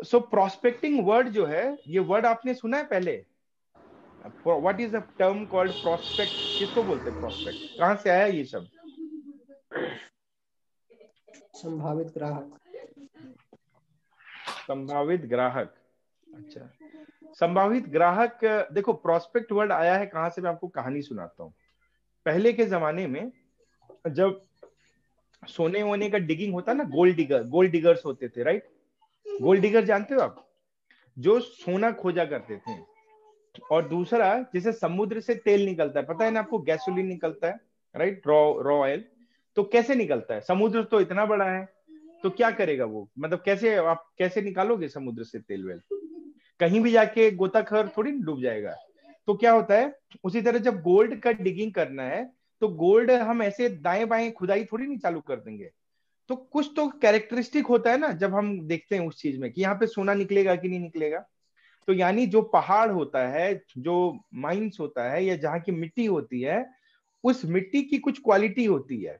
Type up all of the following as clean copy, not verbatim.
सो prospecting word जो है, ये वर्ड आपने सुना है पहले? What is the term called prospect? किसको बोलते हैं प्रोस्पेक्ट? कहाँ से आया ये शब्द? संभावित ग्राहक। संभावित ग्राहक। अच्छा, संभावित ग्राहक। देखो, प्रोस्पेक्ट वर्ड आया है कहाँ से, मैं आपको कहानी सुनाता हूँ। पहले के जमाने में जब सोने वोने का डिगिंग होता ना, गोल्ड डिगर्स होते थे, राइट? गोल्ड डिगर जानते हो आप? जो सोना खोजा करते थे। और दूसरा, जैसे समुद्र से तेल निकलता है, पता है ना आपको, गैसोलीन निकलता है, राइट? Raw raw oil. तो कैसे निकलता है? समुद्र तो इतना बड़ा है, तो क्या करेगा वो, मतलब कैसे आप कैसे निकालोगे समुद्र से तेल वेल? कहीं भी जाके गोताखोर थोड़ी डूब जाएगा। तो क्या होता है, उसी तरह जब गोल्ड का डिगिंग करना है, तो गोल्ड हम ऐसे दाएं बाएं खुदाई थोड़ी नहीं चालू कर देंगे। तो कुछ तो कैरेक्टरिस्टिक होता है ना, जब हम देखते हैं उस चीज में कि यहाँ पे सोना निकलेगा कि नहीं निकलेगा। तो यानी जो पहाड़ होता है, जो माइंस होता है, या जहाँ की मिट्टी होती है, उस मिट्टी की कुछ क्वालिटी होती है,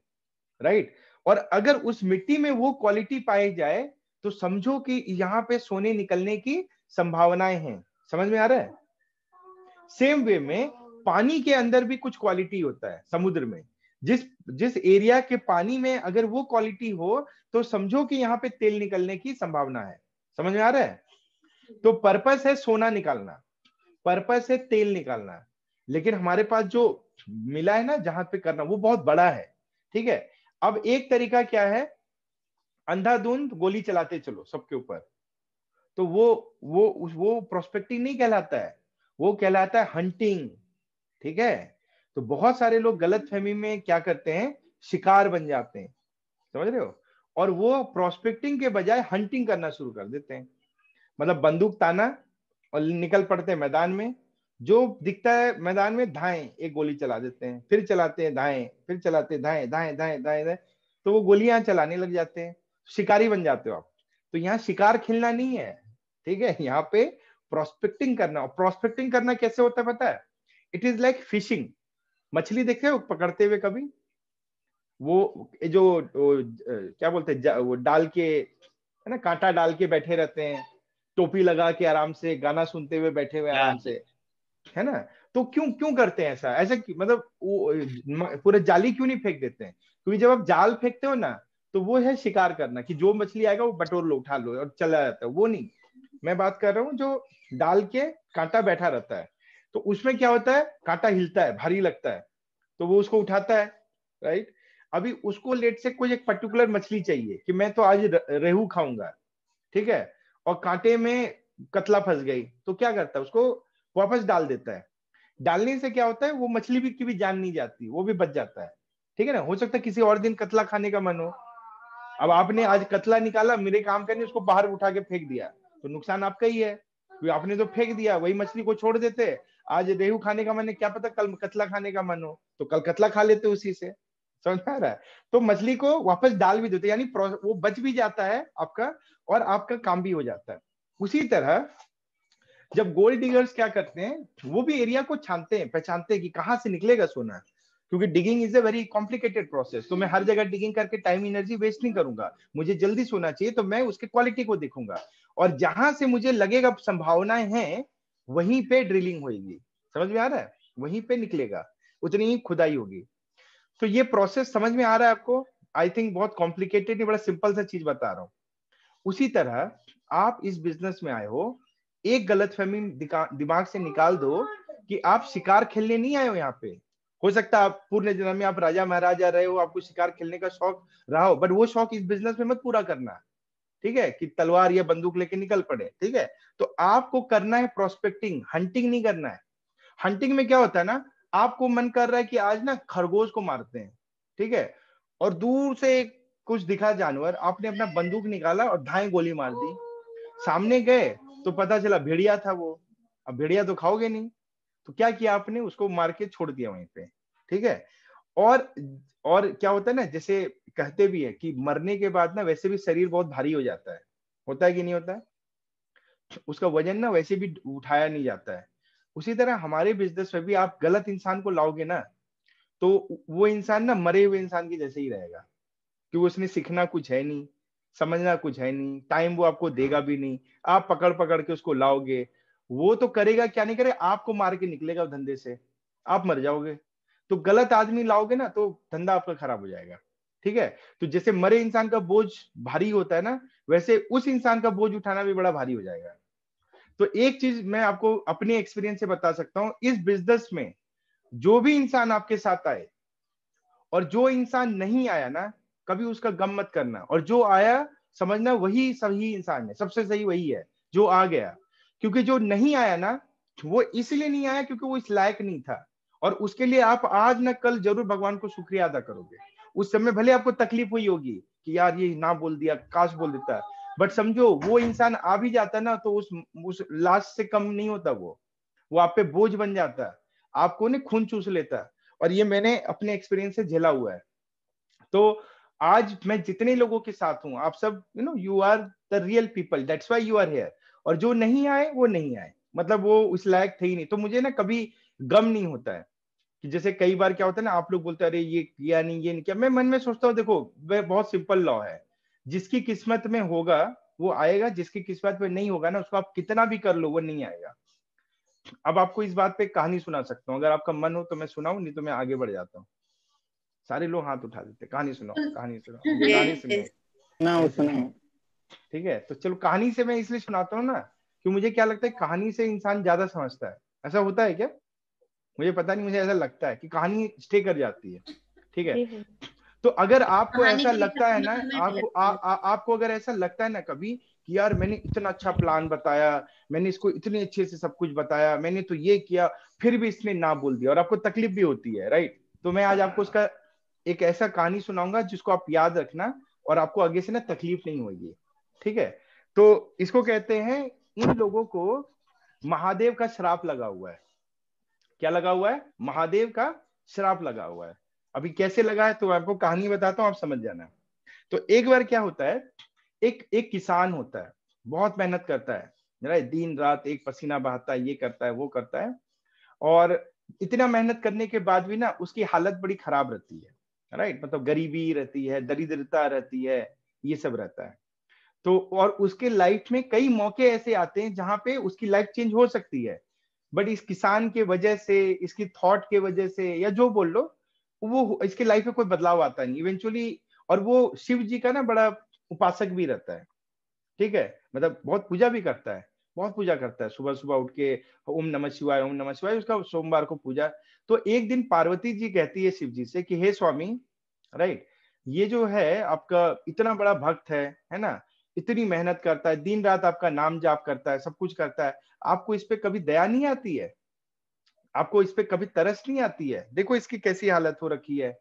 राइट? और अगर उस मिट्टी में वो क्वालिटी पाई जाए, तो समझो कि यहाँ पे सोने निकलने की संभावनाएं हैं। समझ में आ रहा है? सेम वे में पानी के अंदर भी कुछ क्वालिटी होता है समुद्र में। जिस जिस एरिया के पानी में अगर वो क्वालिटी हो, तो समझो कि यहाँ पे तेल निकलने की संभावना है। समझ में आ रहा है? तो पर्पस है सोना निकालना, पर्पस है तेल निकालना। लेकिन हमारे पास जो मिला है ना जहां पे करना, वो बहुत बड़ा है। ठीक है। अब एक तरीका क्या है, अंधाधुंध गोली चलाते चलो सबके ऊपर। तो वो प्रोस्पेक्टिंग नहीं कहलाता है, वो कहलाता है हंटिंग। ठीक है। तो बहुत सारे लोग गलत फहमी में क्या करते हैं, शिकार बन जाते हैं। समझ रहे हो? और वो प्रोस्पेक्टिंग के बजाय हंटिंग करना शुरू कर देते हैं। मतलब बंदूक ताना और निकल पड़ते हैं मैदान में। जो दिखता है मैदान में, धाएं एक गोली चला देते हैं, फिर चलाते हैं धाएं, फिर चलाते हैं धाएं धाएं धाएं धाएं धाएं। तो वो गोलियां चलाने लग जाते हैं, शिकारी बन जाते हो आप। तो यहाँ शिकार खेलना नहीं है, ठीक है? यहाँ पे प्रोस्पेक्टिंग करना। और प्रोस्पेक्टिंग करना कैसे होता है पता है? It is like fishing. मछली देखे हो पकड़ते हुए कभी? वो जो क्या बोलते हैं, वो डाल के, है ना, कांटा डाल के बैठे रहते हैं, टोपी लगा के आराम से गाना सुनते हुए बैठे हुए आराम से, है ना? तो क्यों क्यों करते हैं ऐसा? मतलब वो पूरे जाली क्यों नहीं फेंक देते हैं? क्योंकि जब आप जाल फेंकते हो ना, तो वो है शिकार करना, कि जो मछली आएगा वो बटोर लो, उठा लो और चला जाता है, वो नहीं। मैं बात कर रहा हूँ जो डाल के कांटा बैठा रहता है। तो उसमें क्या होता है, कांटा हिलता है, भारी लगता है, तो वो उसको उठाता है, राइट? अभी उसको लेट से कोई एक पर्टिकुलर मछली चाहिए, कि मैं तो आज रेहू खाऊंगा, ठीक है? और कांटे में कतला फंस गई, तो क्या करता है, उसको वापस डाल देता है। डालने से क्या होता है, वो मछली भी की भी जान नहीं जाती, वो भी बच जाता है। ठीक है ना? हो सकता है किसी और दिन कतला खाने का मन हो। अब आपने आज कतला निकाला, मेरे काम करने उसको बाहर उठा के फेंक दिया, तो नुकसान आपका ही है, क्योंकि आपने तो फेंक दिया। वही मछली को छोड़ देते, आज रेहू खाने का मन है, क्या पता कल कतला खाने का मन हो, तो कल कतला खा लेते उसी से। समझ में आ रहा है? तो मछली को वापस डाल भी देते, यानी वो बच भी जाता है आपका, और आपका काम भी हो जाता है। उसी तरह जब गोल्ड डिगर्स क्या करते हैं, वो भी एरिया को छानते हैं, पहचानते हैं कि कहाँ से निकलेगा सोना। क्योंकि digging is a very complicated process, तो मैं हर जगह डिगिंग करके टाइम एनर्जी वेस्ट नहीं करूंगा। मुझे जल्दी सोना चाहिए, तो मैं उसके क्वालिटी को देखूंगा, और जहां से मुझे लगेगा संभावनाएं हैं, वहीं पे ड्रिलिंग होगी। समझ में आ रहा है? वहीं पे निकलेगा, उतनी ही खुदाई होगी। तो ये प्रोसेस समझ में आ रहा है आपको? आई थिंक बहुत कॉम्प्लिकेटेड नहीं, बड़ा सिंपल सा चीज बता रहा हूँ। उसी तरह आप इस बिजनेस में आए हो, एक गलतफहमी दिमाग से निकाल दो कि आप शिकार खेलने नहीं आए हो यहाँ पे। हो सकता है आप पूर्ण जन्म में आप राजा महाराजा रहे हो, आपको शिकार खेलने का शौक रहा हो, बट वो शौक इस बिजनेस में मत पूरा करना। ठीक है? कि तलवार या बंदूक लेके निकल पड़े। ठीक है? तो आपको करना है प्रोस्पेक्टिंग, हंटिंग नहीं करना है। हंटिंग में क्या होता है ना, आपको मन कर रहा है कि आज ना खरगोश को मारते हैं, ठीक है? और दूर से कुछ दिखा जानवर, आपने अपना बंदूक निकाला और धाए गोली मार दी। सामने गए तो पता चला भेड़िया था वो। अब भेड़िया तो खाओगे नहीं, तो क्या किया आपने, उसको मार के छोड़ दिया वहीं पे। ठीक है? और और क्या होता है ना, जैसे कहते भी है कि मरने के बाद ना वैसे भी शरीर बहुत भारी हो जाता है। होता है कि नहीं होता है? उसका वजन ना वैसे भी उठाया नहीं जाता है। उसी तरह हमारे बिजनेस में भी आप गलत इंसान को लाओगे ना, तो वो इंसान ना मरे हुए इंसान के जैसे ही रहेगा, क्योंकि उसने सीखना कुछ है नहीं, समझना कुछ है नहीं, टाइम वो आपको देगा भी नहीं, आप पकड़ पकड़ के उसको लाओगे, वो तो करेगा क्या नहीं करेगा, आपको मार के निकलेगा धंधे से, आप मर जाओगे। तो गलत आदमी लाओगे ना तो धंधा आपका खराब हो जाएगा। ठीक है, तो जैसे मरे इंसान का बोझ भारी होता है ना, वैसे उस इंसान का बोझ उठाना भी बड़ा भारी हो जाएगा। तो एक चीज मैं आपको अपने एक्सपीरियंस से बता सकता हूं, इस बिजनेस में जो भी इंसान आपके साथ आए और जो इंसान नहीं आया ना, कभी उसका गम मत करना, और जो आया समझना वही सही इंसान है, सबसे सही वही है जो आ गया। क्योंकि जो नहीं आया ना, वो इसलिए नहीं आया क्योंकि वो इस लायक नहीं था, और उसके लिए आप आज ना कल जरूर भगवान को शुक्रिया अदा करोगे। उस समय भले आपको तकलीफ हुई होगी कि यार ये ना बोल दिया, काश बोल देता, बट समझो वो इंसान आ भी जाता ना तो उस लाश से कम नहीं होता, वो आप पे बोझ बन जाता, आपको ने खून चूस लेता। और ये मैंने अपने एक्सपीरियंस से झेला हुआ है। तो आज मैं जितने लोगों के साथ हूं, आप सब you are the real people, that's why you are here. और जो नहीं आए वो नहीं आए, मतलब वो उस लायक थे ही नहीं, तो मुझे ना कभी गम नहीं होता है। कि जैसे कई बार क्या होता है ना, आप लोग बोलते हैं अरे ये किया नहीं, ये नहीं किया, मैं मन में सोचता हूँ देखो वह बहुत सिंपल लॉ है, जिसकी किस्मत में होगा वो आएगा, जिसकी किस्मत में नहीं होगा ना उसको आप कितना भी कर लो वो नहीं आएगा। अब आपको इस बात पे कहानी सुना सकता हूँ, अगर आपका मन हो तो मैं सुनाऊं, नहीं तो मैं आगे बढ़ जाता हूँ। सारे लोग हाथ उठा देते, कहानी सुनाओ, कहानी सुनाओ, मुझे कहानी सुननी है। ना नहीं उतना सुनाओ, ठीक है, तो चलो कहानी से मैं इसलिए सुनाता हूँ ना कि मुझे क्या लगता है कहानी से इंसान ज्यादा समझता है। ऐसा होता है क्या? मुझे पता नहीं, मुझे ऐसा लगता है कि कहानी स्टे कर जाती है। ठीक है, जी हाँ। तो अगर आपको कहानी ऐसा के लगता है दिमाग ना, में आपको आपको अगर ऐसा लगता है ना कभी कि यार मैंने इतना अच्छा प्लान बताया, मैंने इसको इतने अच्छे से सब कुछ बताया, मैंने तो ये किया, फिर भी इसने ना बोल दिया, और आपको तकलीफ भी होती है, राइट? तो मैं आज आपको उसका एक ऐसा कहानी सुनाऊंगा जिसको आप याद रखना, और आपको आगे से ना तकलीफ नहीं होगी। ठीक है, तो इसको कहते हैं, इन लोगों को महादेव का श्राप लगा हुआ है। क्या लगा हुआ है? महादेव का श्राप लगा हुआ है। अभी कैसे लगा है तो आपको कहानी बताता हूं, आप समझ जाना। तो एक बार क्या होता है, एक एक किसान होता है, बहुत मेहनत करता है, राइट, दिन रात एक पसीना बहाता है, ये करता है वो करता है, और इतना मेहनत करने के बाद भी ना उसकी हालत बड़ी खराब रहती है, राइट, मतलब गरीबी रहती है, दरिद्रता रहती है, ये सब रहता है। तो और उसके लाइफ में कई मौके ऐसे आते हैं जहां पे उसकी लाइफ चेंज हो सकती है, बट इस किसान के वजह से, इसकी थॉट के वजह से, या जो बोल लो, वो इसके लाइफ में कोई बदलाव आता नहीं इवेंचुअली। और वो शिव जी का ना बड़ा उपासक भी रहता है। ठीक है, मतलब बहुत पूजा भी करता है, बहुत पूजा करता है, सुबह सुबह उठ के ओम नमः शिवाय, ओम नमः शिवाय, उसका सोमवार को पूजा। तो एक दिन पार्वती जी कहती है शिव जी से कि हे स्वामी, राइट, ये जो है आपका इतना बड़ा भक्त है ना, इतनी मेहनत करता है, दिन रात आपका नाम जाप करता है, सब कुछ करता है, आपको इस पे कभी दया नहीं आती है? आपको इस पे कभी तरस नहीं आती है? देखो इसकी कैसी हालत हो रखी है,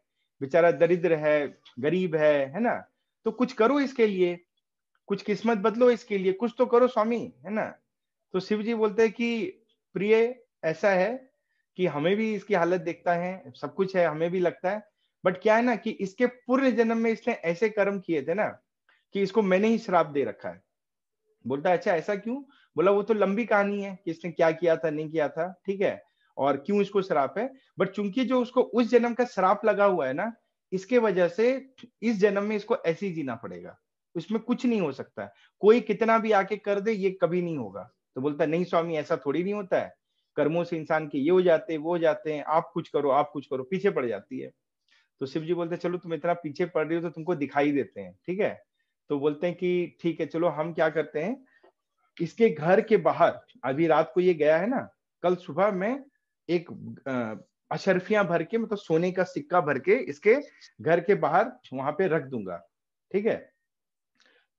बेचारा दरिद्र है, गरीब है ना, तो कुछ करो इसके लिए, कुछ किस्मत बदलो इसके लिए, कुछ तो करो स्वामी, है ना। तो शिव जी बोलते हैं कि प्रिय, ऐसा है कि हमें भी इसकी हालत देखता है, सब कुछ है, हमें भी लगता है, बट क्या है ना कि इसके पूर्व जन्म में इसने ऐसे कर्म किए थे ना कि इसको मैंने ही श्राप दे रखा है। बोलता है अच्छा ऐसा क्यों? बोला वो तो लंबी कहानी है कि इसने क्या किया था, नहीं किया था, ठीक है, और क्यों इसको श्राप है, बट चूंकि जो उसको उस जन्म का श्राप लगा हुआ है ना, इसके वजह से इस जन्म में इसको ऐसे ही जीना पड़ेगा, उसमें कुछ नहीं हो सकता, कोई कितना भी आके कर दे ये कभी नहीं होगा। तो बोलता है नहीं स्वामी, ऐसा थोड़ी नहीं होता है, कर्मों से इंसान के ये हो जाते हैं, वो हो जाते हैं, आप कुछ करो, आप कुछ करो, पीछे पड़ जाती है। तो शिव जी बोलते हैं चलो तुम इतना पीछे पड़ रही हो तो तुमको दिखाई देते हैं, ठीक है। तो बोलते हैं कि ठीक है चलो, हम क्या करते हैं, इसके घर के बाहर, अभी रात को ये गया है ना, कल सुबह में एक अशर्फियां भर के, मतलब सोने का सिक्का भर के इसके घर के बाहर वहां पे रख दूंगा, ठीक है।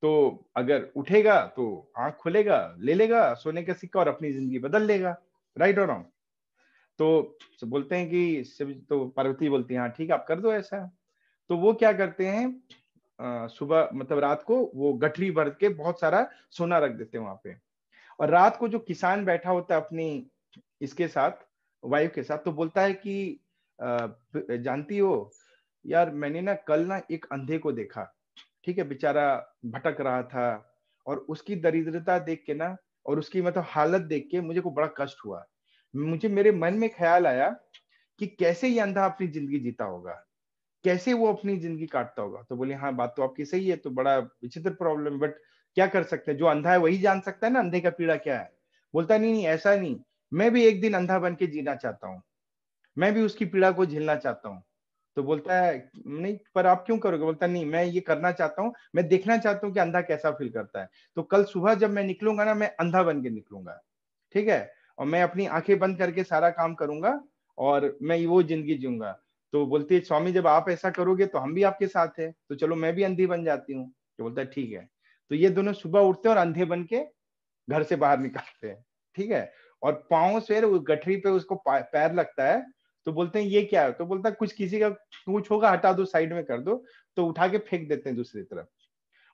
तो अगर उठेगा तो आंख खुलेगा, ले लेगा सोने का सिक्का और अपनी जिंदगी बदल लेगा, राइट और रॉन्ग? तो बोलते हैं कि तो पार्वती बोलती है हाँ ठीक है आप कर दो ऐसा। तो वो क्या करते हैं, सुबह मतलब रात को वो गठरी भर के बहुत सारा सोना रख देते हैं वहां पे, और रात को जो किसान बैठा होता है अपनी इसके साथ, वाइफ के साथ, तो बोलता है कि जानती हो यार, मैंने ना कल ना एक अंधे को देखा, ठीक है, बेचारा भटक रहा था, और उसकी दरिद्रता देख के ना, और उसकी मतलब हालत देख के मुझे को बड़ा कष्ट हुआ। मुझे मेरे मन में ख्याल आया कि कैसे ये अंधा अपनी जिंदगी जीता होगा, कैसे वो अपनी जिंदगी काटता होगा। तो बोले हाँ बात तो आपकी सही है, तो बड़ा विचित्र प्रॉब्लम, बट क्या कर सकते हैं, जो अंधा है वही जान सकता है ना अंधे का पीड़ा क्या है। बोलता नहीं नहीं ऐसा नहीं, मैं भी एक दिन अंधा बन के जीना चाहता हूँ, मैं भी उसकी पीड़ा को झेलना चाहता हूँ। तो बोलता है नहीं पर आप क्यों करोगे। बोलता नहीं मैं ये करना चाहता हूँ, मैं देखना चाहता हूँ कि अंधा कैसा फील करता है। तो कल सुबह जब मैं निकलूंगा ना, मैं अंधा बन के निकलूंगा, ठीक है, और मैं अपनी आंखें बंद करके सारा काम करूंगा और मैं वो जिंदगी जीऊंगा। तो बोलती है स्वामी जब आप ऐसा करोगे तो हम भी आपके साथ है, तो चलो मैं भी अंधी बन जाती हूँ। तो बोलता है ठीक है। तो ये दोनों सुबह उठते हैं और अंधे बन के घर से बाहर निकलते हैं, ठीक है। और पांव से उस गठरी पे उसको पैर लगता है। तो बोलते हैं ये क्या है। तो बोलता है कुछ किसी का कुछ होगा, हटा दो साइड में कर दो। तो उठा के फेंक देते हैं दूसरी तरफ,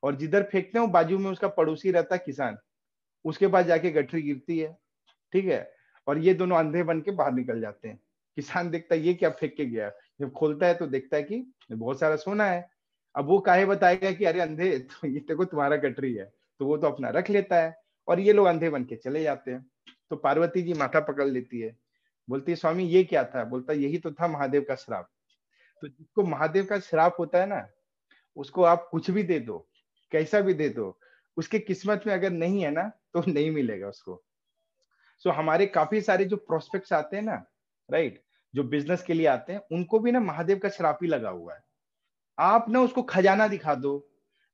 और जिधर फेंकते हैं वो बाजू में उसका पड़ोसी रहता है किसान, उसके पास जाके गठरी गिरती है, ठीक है। और ये दोनों अंधे बन के बाहर निकल जाते हैं। किसान देखता है ये क्या फेंक के गया, जब खोलता है तो देखता है कि बहुत सारा सोना है। अब वो काहे बताएगा कि अरे अंधे तो ये देखो तुम्हारा गठरी है, तो वो तो अपना रख लेता है, और ये लोग अंधे बन के चले जाते हैं। तो पार्वती जी माथा पकड़ लेती है, बोलती है स्वामी ये क्या था। बोलता है यही तो था महादेव का श्राप। तो जिसको महादेव का श्राप होता है ना, उसको आप कुछ भी दे दो, कैसा भी दे दो, उसके किस्मत में अगर नहीं है ना तो नहीं मिलेगा उसको। सो हमारे काफी सारे जो प्रोस्पेक्ट्स आते हैं ना, राइट, जो बिजनेस के लिए आते हैं, उनको भी ना महादेव का श्राप ही लगा हुआ है। आप ना उसको खजाना दिखा दो,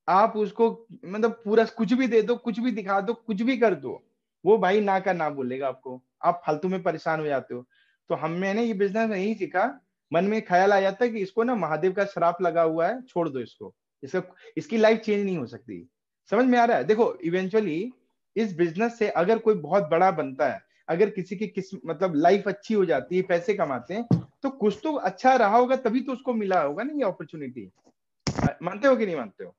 आप उसको मतलब पूरा कुछ भी दे दो, कुछ भी दिखा दो, कुछ भी कर दो, वो भाई ना का ना बोलेगा आपको, आप फालतू में परेशान हो जाते हो। तो हमने ना ये बिजनेस में यही सीखा, मन में ख्याल आ जाता है कि इसको ना महादेव का श्राप लगा हुआ है, छोड़ दो इसको, इसका इसकी लाइफ चेंज नहीं हो सकती। समझ में आ रहा है। देखो इवेंचुअली इस बिजनेस से अगर कोई बहुत बड़ा बनता है, अगर किसी की किस मतलब लाइफ अच्छी हो जाती है, पैसे कमाते हैं, तो कुछ तो अच्छा रहा होगा, तभी तो उसको मिला होगा ना ये अपॉर्चुनिटी। मानते हो कि नहीं मानते हो।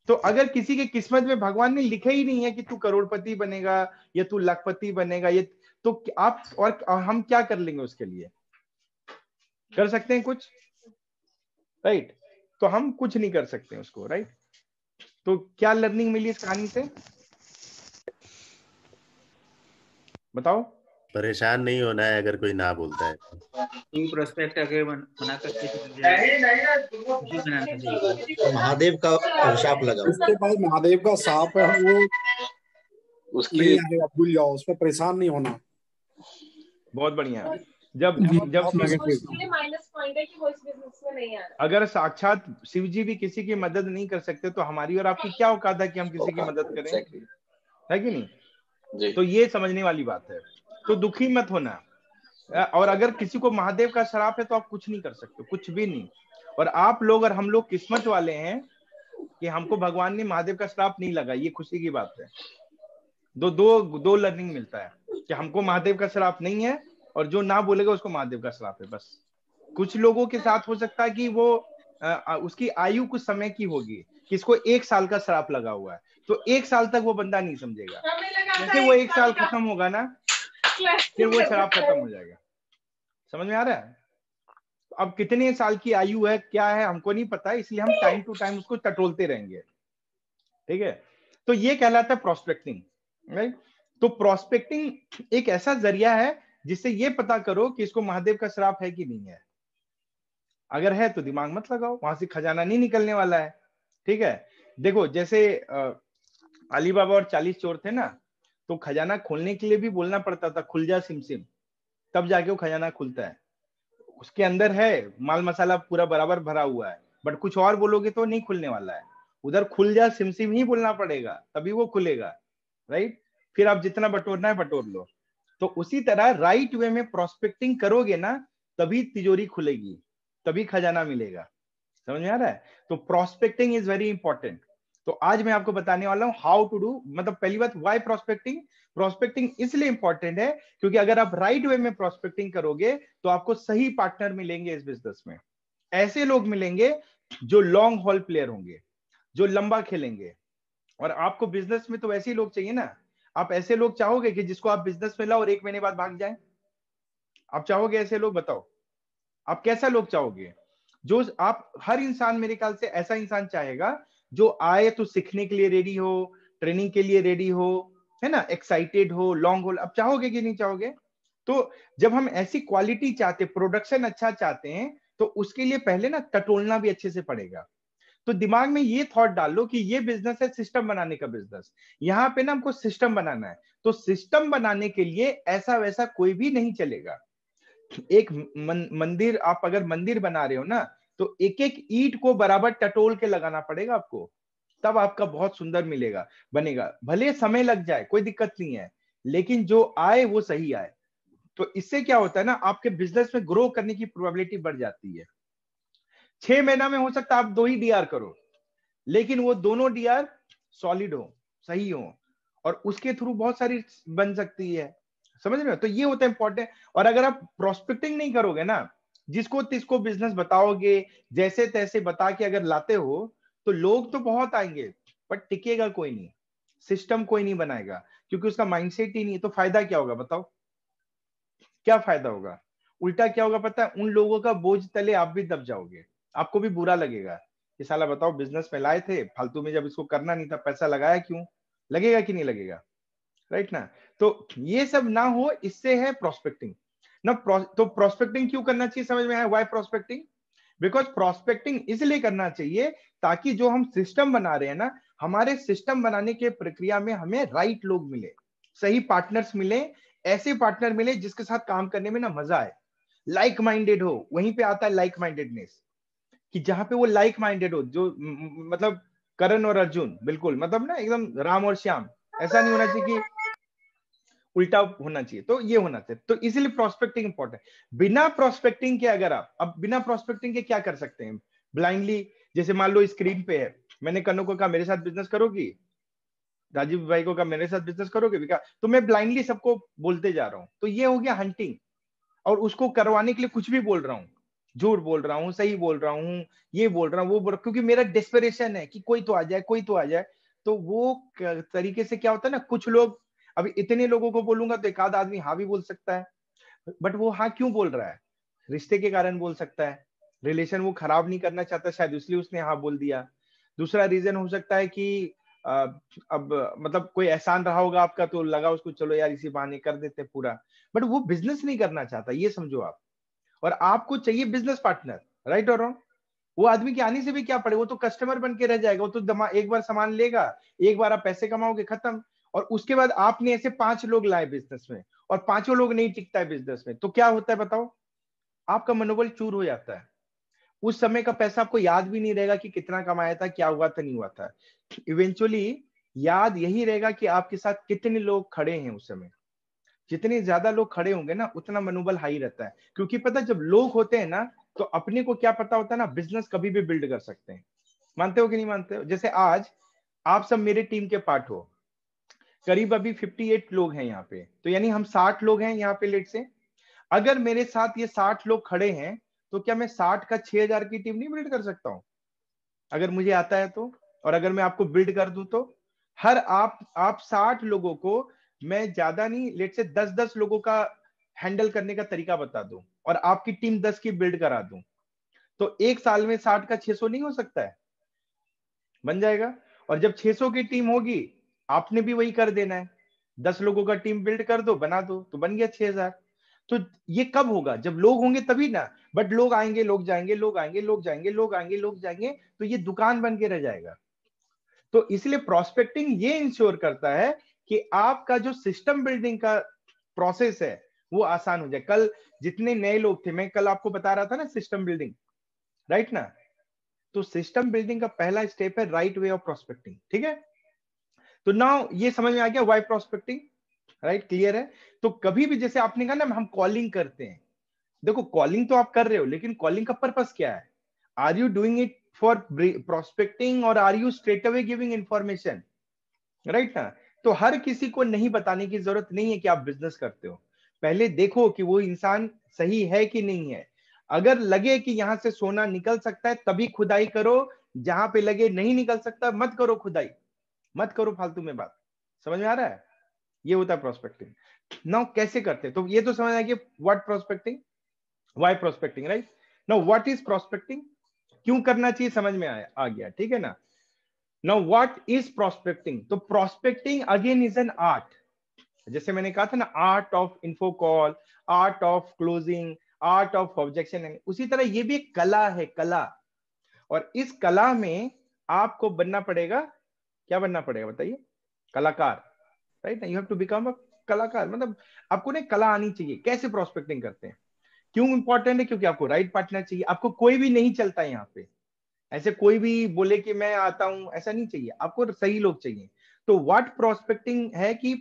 तो अगर किसी के किस्मत में भगवान ने लिखा ही नहीं है कि तू करोड़पति बनेगा या तू लाखपति बनेगा, ये तो आप और हम क्या कर लेंगे उसके लिए। कर सकते हैं कुछ, राइट। तो हम कुछ नहीं कर सकते उसको, राइट। तो क्या लर्निंग मिली इस कहानी से, बताओ। परेशान नहीं होना है अगर कोई ना बोलता है। प्रोस्पेक्ट आगे बना करके महादेव का अभिशाप लगा, उसके बाद महादेव का साप है वो उसकी नहीं आएगा, भूल जाओ, उस पर परेशान नहीं होना। बहुत बढ़िया। जब माइनस पॉइंट है कि वो इस बिजनेस में नहीं आ रहा। अगर साक्षात शिव जी भी किसी की मदद नहीं कर सकते, तो हमारी और आपकी क्या औकात है कि हम किसी की मदद करें, है कि नहीं। तो ये समझने वाली बात है। तो दुखी मत होना, और अगर किसी को महादेव का श्राप है तो आप कुछ नहीं कर सकते, कुछ भी नहीं। और आप लोग और हम लोग किस्मत वाले हैं कि हमको भगवान ने महादेव का श्राप नहीं लगा, ये खुशी की बात है। दो लर्निंग मिलता है कि हमको महादेव का श्राप नहीं है, और जो ना बोलेगा उसको महादेव का श्राप है बस। कुछ लोगों के साथ हो सकता है कि वो उसकी आयु कुछ समय की होगी, किसको 1 साल का श्राप लगा हुआ है, तो 1 साल तक वो बंदा नहीं समझेगा। जैसे वो 1 साल खत्म होगा ना, फिर वो श्राप खत्म हो जाएगा। समझ में आ रहा है। अब कितने साल की आयु है क्या है हमको नहीं पता, इसलिए हम टाइम टू टाइम उसको टटोलते रहेंगे, ठीक है। तो ये कहलाता है प्रोस्पेक्टिंग, राइट। तो प्रोस्पेक्टिंग एक ऐसा जरिया है जिससे ये पता करो कि इसको महादेव का श्राप है कि नहीं है। अगर है तो दिमाग मत लगाओ, वहां से खजाना नहीं निकलने वाला है, ठीक है। देखो जैसे अली बाबा और 40 चोर थे ना, तो खजाना खोलने के लिए भी बोलना पड़ता था खुल जा सिम सिम, तब जाके वो खजाना खुलता है। उसके अंदर है माल मसाला पूरा बराबर भरा हुआ है, बट कुछ और बोलोगे तो नहीं खुलने वाला है। उधर खुल जा सिम सिम ही बोलना पड़ेगा, तभी वो खुलेगा, राइट। फिर आप जितना बटोरना है बटोर लो। तो उसी तरह राइट वे में प्रोस्पेक्टिंग करोगे ना, तभी तिजोरी खुलेगी, तभी खजाना मिलेगा। समझ में आ रहा है। तो प्रोस्पेक्टिंग इज वेरी इंपॉर्टेंट। तो आज मैं आपको बताने वाला हूं हाउ टू डू, मतलब पहली बात व्हाई प्रोस्पेक्टिंग। प्रोस्पेक्टिंग इसलिए इंपॉर्टेंट है क्योंकि अगर आप राइट वे में प्रोस्पेक्टिंग करोगे तो आपको सही पार्टनर मिलेंगे इस बिजनेस में। ऐसे लोग मिलेंगे जो लॉन्ग हॉल प्लेयर होंगे, जो लंबा खेलेंगे। और आपको बिजनेस में तो ऐसे लोग चाहिए ना। आप ऐसे लोग चाहोगे कि जिसको आप बिजनेस में लाओ और 1 महीने बाद भाग जाए? आप चाहोगे ऐसे लोग? बताओ आप कैसा लोग चाहोगे। जो आप हर इंसान मेरे ख्याल से ऐसा इंसान चाहेगा जो आए तो सीखने के लिए रेडी हो, ट्रेनिंग के लिए रेडी हो, है ना, एक्साइटेड हो, लॉन्ग हो। आप चाहोगे कि नहीं चाहोगे? तो जब हम ऐसी क्वालिटी चाहते, प्रोडक्शन अच्छा चाहते हैं, तो उसके लिए पहले ना टटोलना भी अच्छे से पड़ेगा। तो दिमाग में ये थॉट डाल लो कि ये बिजनेस है सिस्टम बनाने का बिजनेस, यहाँ पे ना हमको सिस्टम बनाना है। तो सिस्टम बनाने के लिए ऐसा वैसा कोई भी नहीं चलेगा। एक मंदिर, आप अगर मंदिर बना रहे हो ना, तो एक एक ईंट को बराबर टटोल के लगाना पड़ेगा आपको, तब आपका बहुत सुंदर मिलेगा, बनेगा। भले समय लग जाए, कोई दिक्कत नहीं है, लेकिन जो आए वो सही आए। तो इससे क्या होता है ना, आपके बिजनेस में ग्रो करने की प्रोबेबिलिटी बढ़ जाती है। 6 महीना में हो सकता है आप 2 ही डीआर करो, लेकिन वो दोनों डीआर सॉलिड हो, सही हो, और उसके थ्रू बहुत सारी बन सकती है। समझ रहे हो? तो ये होता है इंपॉर्टेंट। और अगर आप प्रोस्पेक्टिंग नहीं करोगे ना, जिसको तिसको बिजनेस बताओगे, जैसे तैसे बता के अगर लाते हो, तो लोग तो बहुत आएंगे पर टिकेगा कोई नहीं, सिस्टम कोई नहीं बनाएगा, क्योंकि उसका माइंडसेट ही नहीं है। तो फायदा क्या होगा बताओ? क्या फायदा होगा? उल्टा क्या होगा पता है? उन लोगों का बोझ तले आप भी दब जाओगे, आपको भी बुरा लगेगा कि साला बताओ बिजनेस में लाए थे फालतू में, जब इसको करना नहीं था पैसा लगाया क्यों? लगेगा कि नहीं लगेगा? राइट ना? तो ये सब ना हो, इससे है प्रोस्पेक्टिंग ना। तो प्रोस्पेक्टिंग क्यों करना चाहिए समझ में आया? Why prospecting? बिकॉज प्रोस्पेक्टिंग इसलिए करना चाहिए ताकि जो हम सिस्टम बना रहे हैं ना, हमारे सिस्टम बनाने के प्रक्रिया में हमें राइट लोग मिले, सही पार्टनर्स मिले, ऐसे पार्टनर मिले जिसके साथ काम करने में ना मजा आए, लाइक माइंडेड हो। वहीं पे आता है लाइक माइंडेडनेस, कि जहां पे वो लाइक माइंडेड हो, जो मतलब करण और अर्जुन, बिल्कुल मतलब ना एकदम राम और श्याम। ऐसा नहीं होना चाहिए कि उल्टा होना चाहिए, तो ये होना चाहिए। तो इसीलिए प्रोस्पेक्टिंग इंपॉर्टेंट। बिना प्रोस्पेक्टिंग के अगर आप, अब बिना प्रोस्पेक्टिंग के क्या कर सकते हैं? ब्लाइंडली, जैसे मान लो स्क्रीन पे है, मैंने कन्नू को कहा मेरे साथ बिजनेस करोगी, राजीव भाई को कहा मेरे साथ बिजनेस करोगे, तो मैं ब्लाइंडली सबको बोलते जा रहा हूं, तो ये हो गया हंटिंग। और उसको करवाने के लिए कुछ भी बोल रहा हूँ, झूठ बोल रहा हूँ, सही बोल रहा हूँ, ये बोल रहा हूँ, वो बोल रहा हूँ, क्योंकि मेरा डेस्परेशन है कि कोई तो आ जाए, कोई तो आ जाए। तो वो तरीके से क्या होता है ना, कुछ लोग, अभी इतने लोगों को बोलूंगा तो एक आध आदमी हाँ भी बोल सकता है, बट वो हाँ क्यों बोल रहा है? रिश्ते के कारण बोल सकता है, रिलेशन वो खराब नहीं करना चाहता शायद, इसलिए उसने हाँ बोल दिया। दूसरा रीजन हो सकता है कि अब मतलब कोई एहसान रहा होगा आपका, तो लगा उसको चलो यार इसी बहाने कर देते पूरा, बट वो बिजनेस नहीं करना चाहता, ये समझो आप। और आपको चाहिए बिजनेस पार्टनर, राइट और रॉन्ग? वो आदमी के आने से भी क्या पड़े, वो तो कस्टमर बन के रह जाएगा, वो तो एक बार सामान लेगा, एक बार आप पैसे कमाओगे, खत्म। और उसके बाद आपने ऐसे 5 लोग लाए बिजनेस में, और पांचों लोग नहीं टिकता है बिजनेस में, तो क्या होता है बताओ? आपका मनोबल चूर हो जाता है। उस समय का पैसा आपको याद भी नहीं रहेगा कि कितना कमाया था, क्या हुआ था, नहीं हुआ था। इवेंचुअली याद यही रहेगा कि आपके साथ कितने लोग खड़े हैं उस समय। जितने ज्यादा लोग खड़े होंगे ना, उतना मनोबल हाई रहता है, क्योंकि पता जब लोग होते हैं ना, तो अपने को क्या पता होता है ना, बिजनेस कभी भी बिल्ड कर सकते हैं। मानते हो कि नहीं मानते हो? जैसे आज आप सब मेरे टीम के पार्ट हो, करीब अभी 58 लोग हैं यहाँ पे, तो यानी हम 60 लोग हैं यहाँ पे लेट से। अगर मेरे साथ ये 60 लोग खड़े हैं, तो क्या मैं 60 का 6000 की टीम नहीं बिल्ड कर सकता हूँ? अगर मुझे आता है तो, और अगर मैं आपको बिल्ड कर दूं तो, हर आप 60 लोगों को मैं ज्यादा नहीं, लेट से 10-10 लोगों का हैंडल करने का तरीका बता दूं, और आपकी टीम 10 की बिल्ड करा दूं, तो एक साल में 60 का 600 नहीं हो सकता है? बन जाएगा। और जब 600 की टीम होगी, आपने भी वही कर देना है, 10 लोगों का टीम बिल्ड कर दो, बना दो, तो बन गया 6000। तो ये कब होगा? जब लोग होंगे तभी ना। बट लोग आएंगे, लोग जाएंगे, लोग आएंगे, लोग जाएंगे, लोग आएंगे, लोग जाएंगे, तो ये दुकान बन के रह जाएगा। तो इसलिए प्रोस्पेक्टिंग ये इंश्योर करता है कि आपका जो सिस्टम बिल्डिंग का प्रोसेस है वो आसान हो जाए। कल जितने नए लोग थे, मैं कल आपको बता रहा था ना सिस्टम बिल्डिंग, राइट ना? तो सिस्टम बिल्डिंग का पहला स्टेप है राइट वे ऑफ प्रोस्पेक्टिंग, ठीक है? तो नाउ ये समझ में आ गया व्हाई प्रोस्पेक्टिंग, राइट? क्लियर है? तो कभी भी जैसे आपने कहा ना हम कॉलिंग करते हैं, देखो कॉलिंग तो आप कर रहे हो, लेकिन कॉलिंग का पर्पस क्या है? Are you doing it for prospecting और are you straight away giving information, right ना? तो हर किसी को नहीं बताने की जरूरत नहीं है कि आप बिजनेस करते हो। पहले देखो कि वो इंसान सही है कि नहीं है। अगर लगे कि यहां से सोना निकल सकता है तभी खुदाई करो, जहां पे लगे नहीं निकल सकता मत करो खुदाई, मत करो फालतू में बात। समझ में आ रहा है? ये होता है प्रोस्पेक्टिंग। नाउ कैसे करते हैं? तो ये तो समझ आएगी what prospecting, why prospecting, right? Now what is prospecting, क्यों करना चाहिए, समझ में आ गया, ठीक है ना? Now what is prospecting? तो prospecting again is an art. जैसे मैंने कहा था ना, art of info call, art of closing, art of objection. उसी तरह ये भी एक कला है, कला। और इस कला में आपको बनना पड़ेगा, क्या बनना पड़ेगा बताइए? कलाकार, right? You have to become a कलाकार। मतलब आपको ना कला आनी चाहिए। कैसे प्रोस्पेक्टिंग करते हैं, क्यों इंपॉर्टेंट है? क्योंकि आपको राइट पार्टनर चाहिए। आपको कोई भी नहीं चलता यहाँ पे, ऐसे कोई भी बोले कि मैं आता हूं, ऐसा नहीं चाहिए। आपको सही लोग चाहिए। तो व्हाट प्रोस्पेक्टिंग है कि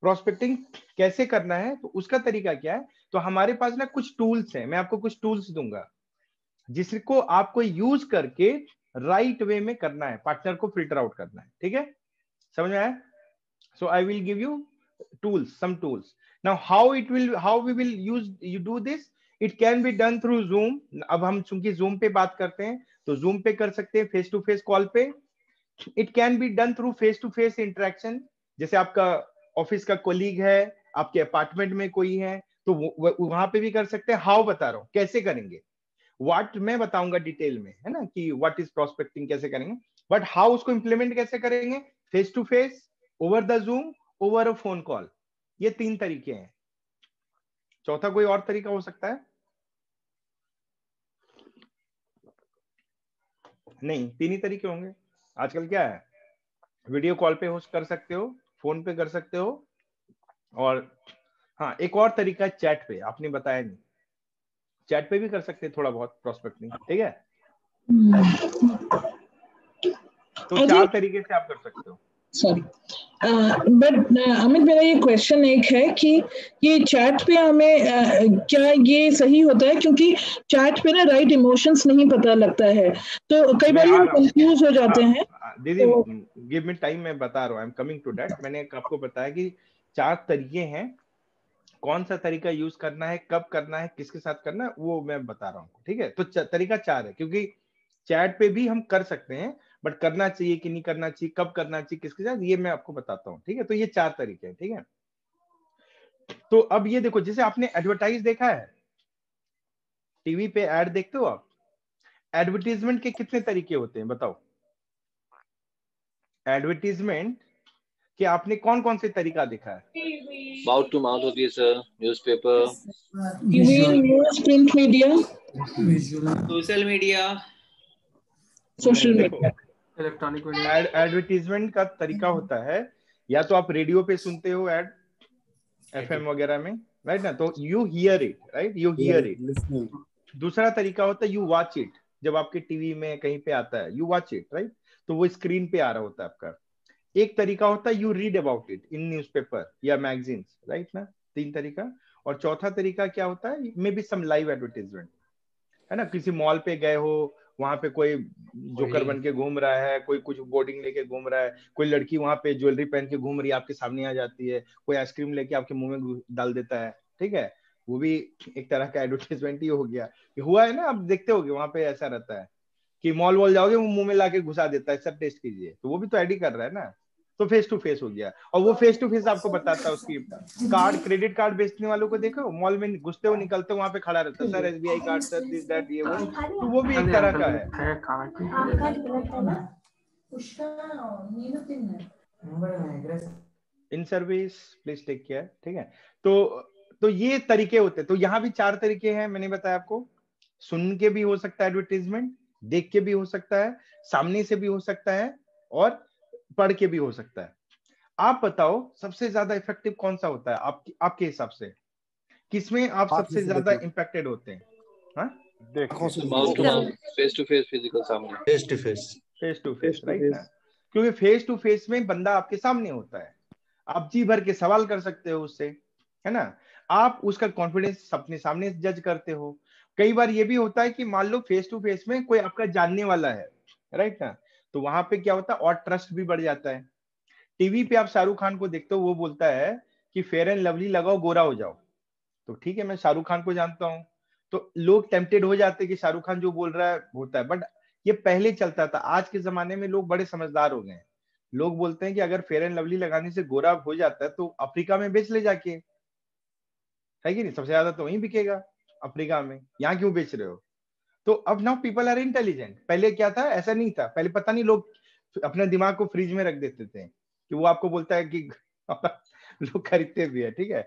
प्रोस्पेक्टिंग कैसे करना है, तो उसका तरीका क्या है? तो हमारे पास ना कुछ टूल्स हैं, मैं आपको कुछ टूल्स दूंगा जिसको आपको यूज करके राइट वे में करना है, पार्टनर को फिल्टर आउट करना है। ठीक है, समझ में आया? So I will give you tools, some tools. Now how we will use you do this? It can be done through Zoom. अब हम चूंकि Zoom पे बात करते हैं तो Zoom पे कर सकते हैं, फेस टू फेस कॉल पे। It can be done through face to face interaction. जैसे आपका ऑफिस का कोलीग है, आपके अपार्टमेंट में कोई है, तो वहां पे भी कर सकते हैं। हाउ बता रहा हूं कैसे करेंगे, व्हाट मैं बताऊंगा डिटेल में, है ना, कि व्हाट इज प्रोस्पेक्टिंग कैसे करेंगे, बट हाउ उसको इंप्लीमेंट कैसे करेंगे? Face to face, over the Zoom, over a phone call. ये 3 तरीके हैं। चौथा कोई और तरीका हो सकता है? नहीं, 3 ही तरीके होंगे। आजकल क्या है, वीडियो कॉल पे होस्ट कर सकते हो, फोन पे कर सकते हो, और हाँ एक और तरीका है चैट पे, आपने बताया नहीं, चैट पे भी कर सकते हैं थोड़ा बहुत प्रोस्पेक्टिंग। ठीक है, तो 4 तरीके से आप कर सकते हो। सॉरी, बट अमित, मेरा ये क्वेश्चन एक है कि ये चैट पे हमें क्या ये सही होता है? क्योंकि चैट पे ना राइट इमोशंस नहीं पता लगता है, तो कई बार हम कंफ्यूज हो जाते हैं। दीदी गिव मी टाइम, मैं बता रहा हूँ, I am coming to that. मैंने आपको बताया कि 4 तरीके हैं, कौन सा तरीका यूज करना है, कब करना है, किसके साथ करना है, वो मैं बता रहा हूँ। ठीक है, तो तरीका 4 है, क्योंकि चैट पे भी हम कर सकते हैं, बट करना चाहिए कि नहीं करना चाहिए, कब करना चाहिए, किसके साथ, ये मैं आपको बताता हूँ। ठीक है, तो ये 4 तरीके हैं। ठीक है, तो अब ये देखो, जैसे आपने एडवर्टाइज देखा है, टीवी पे ऐड देखते हो आप, एडवर्टीजमेंट के कितने तरीके होते हैं बताओ? एडवर्टीजमेंट कि आपने कौन कौन से तरीका देखा है? माउथ टू माउथ होती है sir, newspaper, news, print media, social media, social media, electronic advertisement का तरीका होता है, या तो आप रेडियो पे सुनते हो ऐड, एफएम वगैरह में, राइट ना, तो you here it, right, you here it. दूसरा तरीका होता है यू वॉच इट, जब आपके टीवी में कहीं पे आता है यू वॉच इट, राइट, तो वो स्क्रीन पे आ रहा होता है आपका। एक तरीका होता है you read about it in newspaper या मैगजीन्स, राइट ना, 3 तरीका। और चौथा तरीका क्या होता है, maybe some live advertisement, है ना, किसी मॉल पे गए हो, वहां पे कोई जोकर बन के घूम रहा है, कोई कुछ बोर्डिंग लेके घूम रहा है, कोई लड़की वहां पे ज्वेलरी पहन के घूम रही है, आपके सामने आ जाती है, कोई आइसक्रीम लेके आपके मुंह में डाल देता है। ठीक है, वो भी एक तरह का एडवर्टाइजमेंट ही हो गया। हुआ है ना, आप देखते होगे वहां पे ऐसा रहता है कि मॉल वॉल जाओगे, वो मुंह में लाके घुसा देता है, सब टेस्ट कीजिए, तो वो भी तो एड ही कर रहा है ना। तो फेस टू फेस हो गया, और वो फेस टू फेस आपको बताता है, उसकी कार्ड, क्रेडिट कार्ड बेचने वालों को देखो, मॉल में घुसते हो निकलते हो, वहां पे खड़ा रहता है, sir SBI card, sir this that ये वो, तो वो भी एक तरह का है। In service please take care. ठीक है, तो ये तरीके होते हैं। तो यहाँ भी 4 तरीके हैं, मैंने बताया आपको। सुन के भी हो सकता है एडवर्टीजमेंट, देख के भी हो सकता है, सामने से भी हो सकता है, और पढ़ के भी हो सकता है। आप बताओ सबसे ज्यादा इफेक्टिव कौन सा होता है आपके हिसाब से, किसमें आप सबसे ज्यादा इम्पैक्टेड होते हैं? हाँ, mouth to mouth, face to face, physical सामने, face to face, face to face, right ना, क्योंकि फेस टू फेस में बंदा आपके सामने होता है, आप जी भर के सवाल कर सकते हो उससे, है ना, आप उसका कॉन्फिडेंस अपने सामने जज करते हो। कई बार ये भी होता है कि मान लो फेस टू फेस में कोई आपका जानने वाला है, राइट ना, तो वहां पे क्या होता है, और ट्रस्ट भी बढ़ जाता है। टीवी पे आप शाहरुख खान को देखते हो, वो बोलता है कि फेयर एंड लवली लगाओ गोरा हो जाओ, तो ठीक है, मैं शाहरुख खान को जानता हूँ, तो लोग टेम्पटेड हो जाते हैं कि शाहरुख खान जो बोल रहा है होता है। बट ये पहले चलता था, आज के जमाने में लोग बड़े समझदार हो गए हैं। लोग बोलते हैं कि अगर फेयर एंड लवली लगाने से गोरा हो जाता है तो अफ्रीका में बेच ले जाके, है कि नहीं, सबसे ज्यादा तो वहीं बिकेगा अफ्रीका में, यहाँ क्यों बेच रहे हो? तो अब नाउ पीपल आर इंटेलिजेंट। पहले क्या था, ऐसा नहीं था, पहले पता नहीं, लोग अपने दिमाग को फ्रिज में रख देते थे कि वो आपको बोलता है कि लोग खरीदते भी है। ठीक है,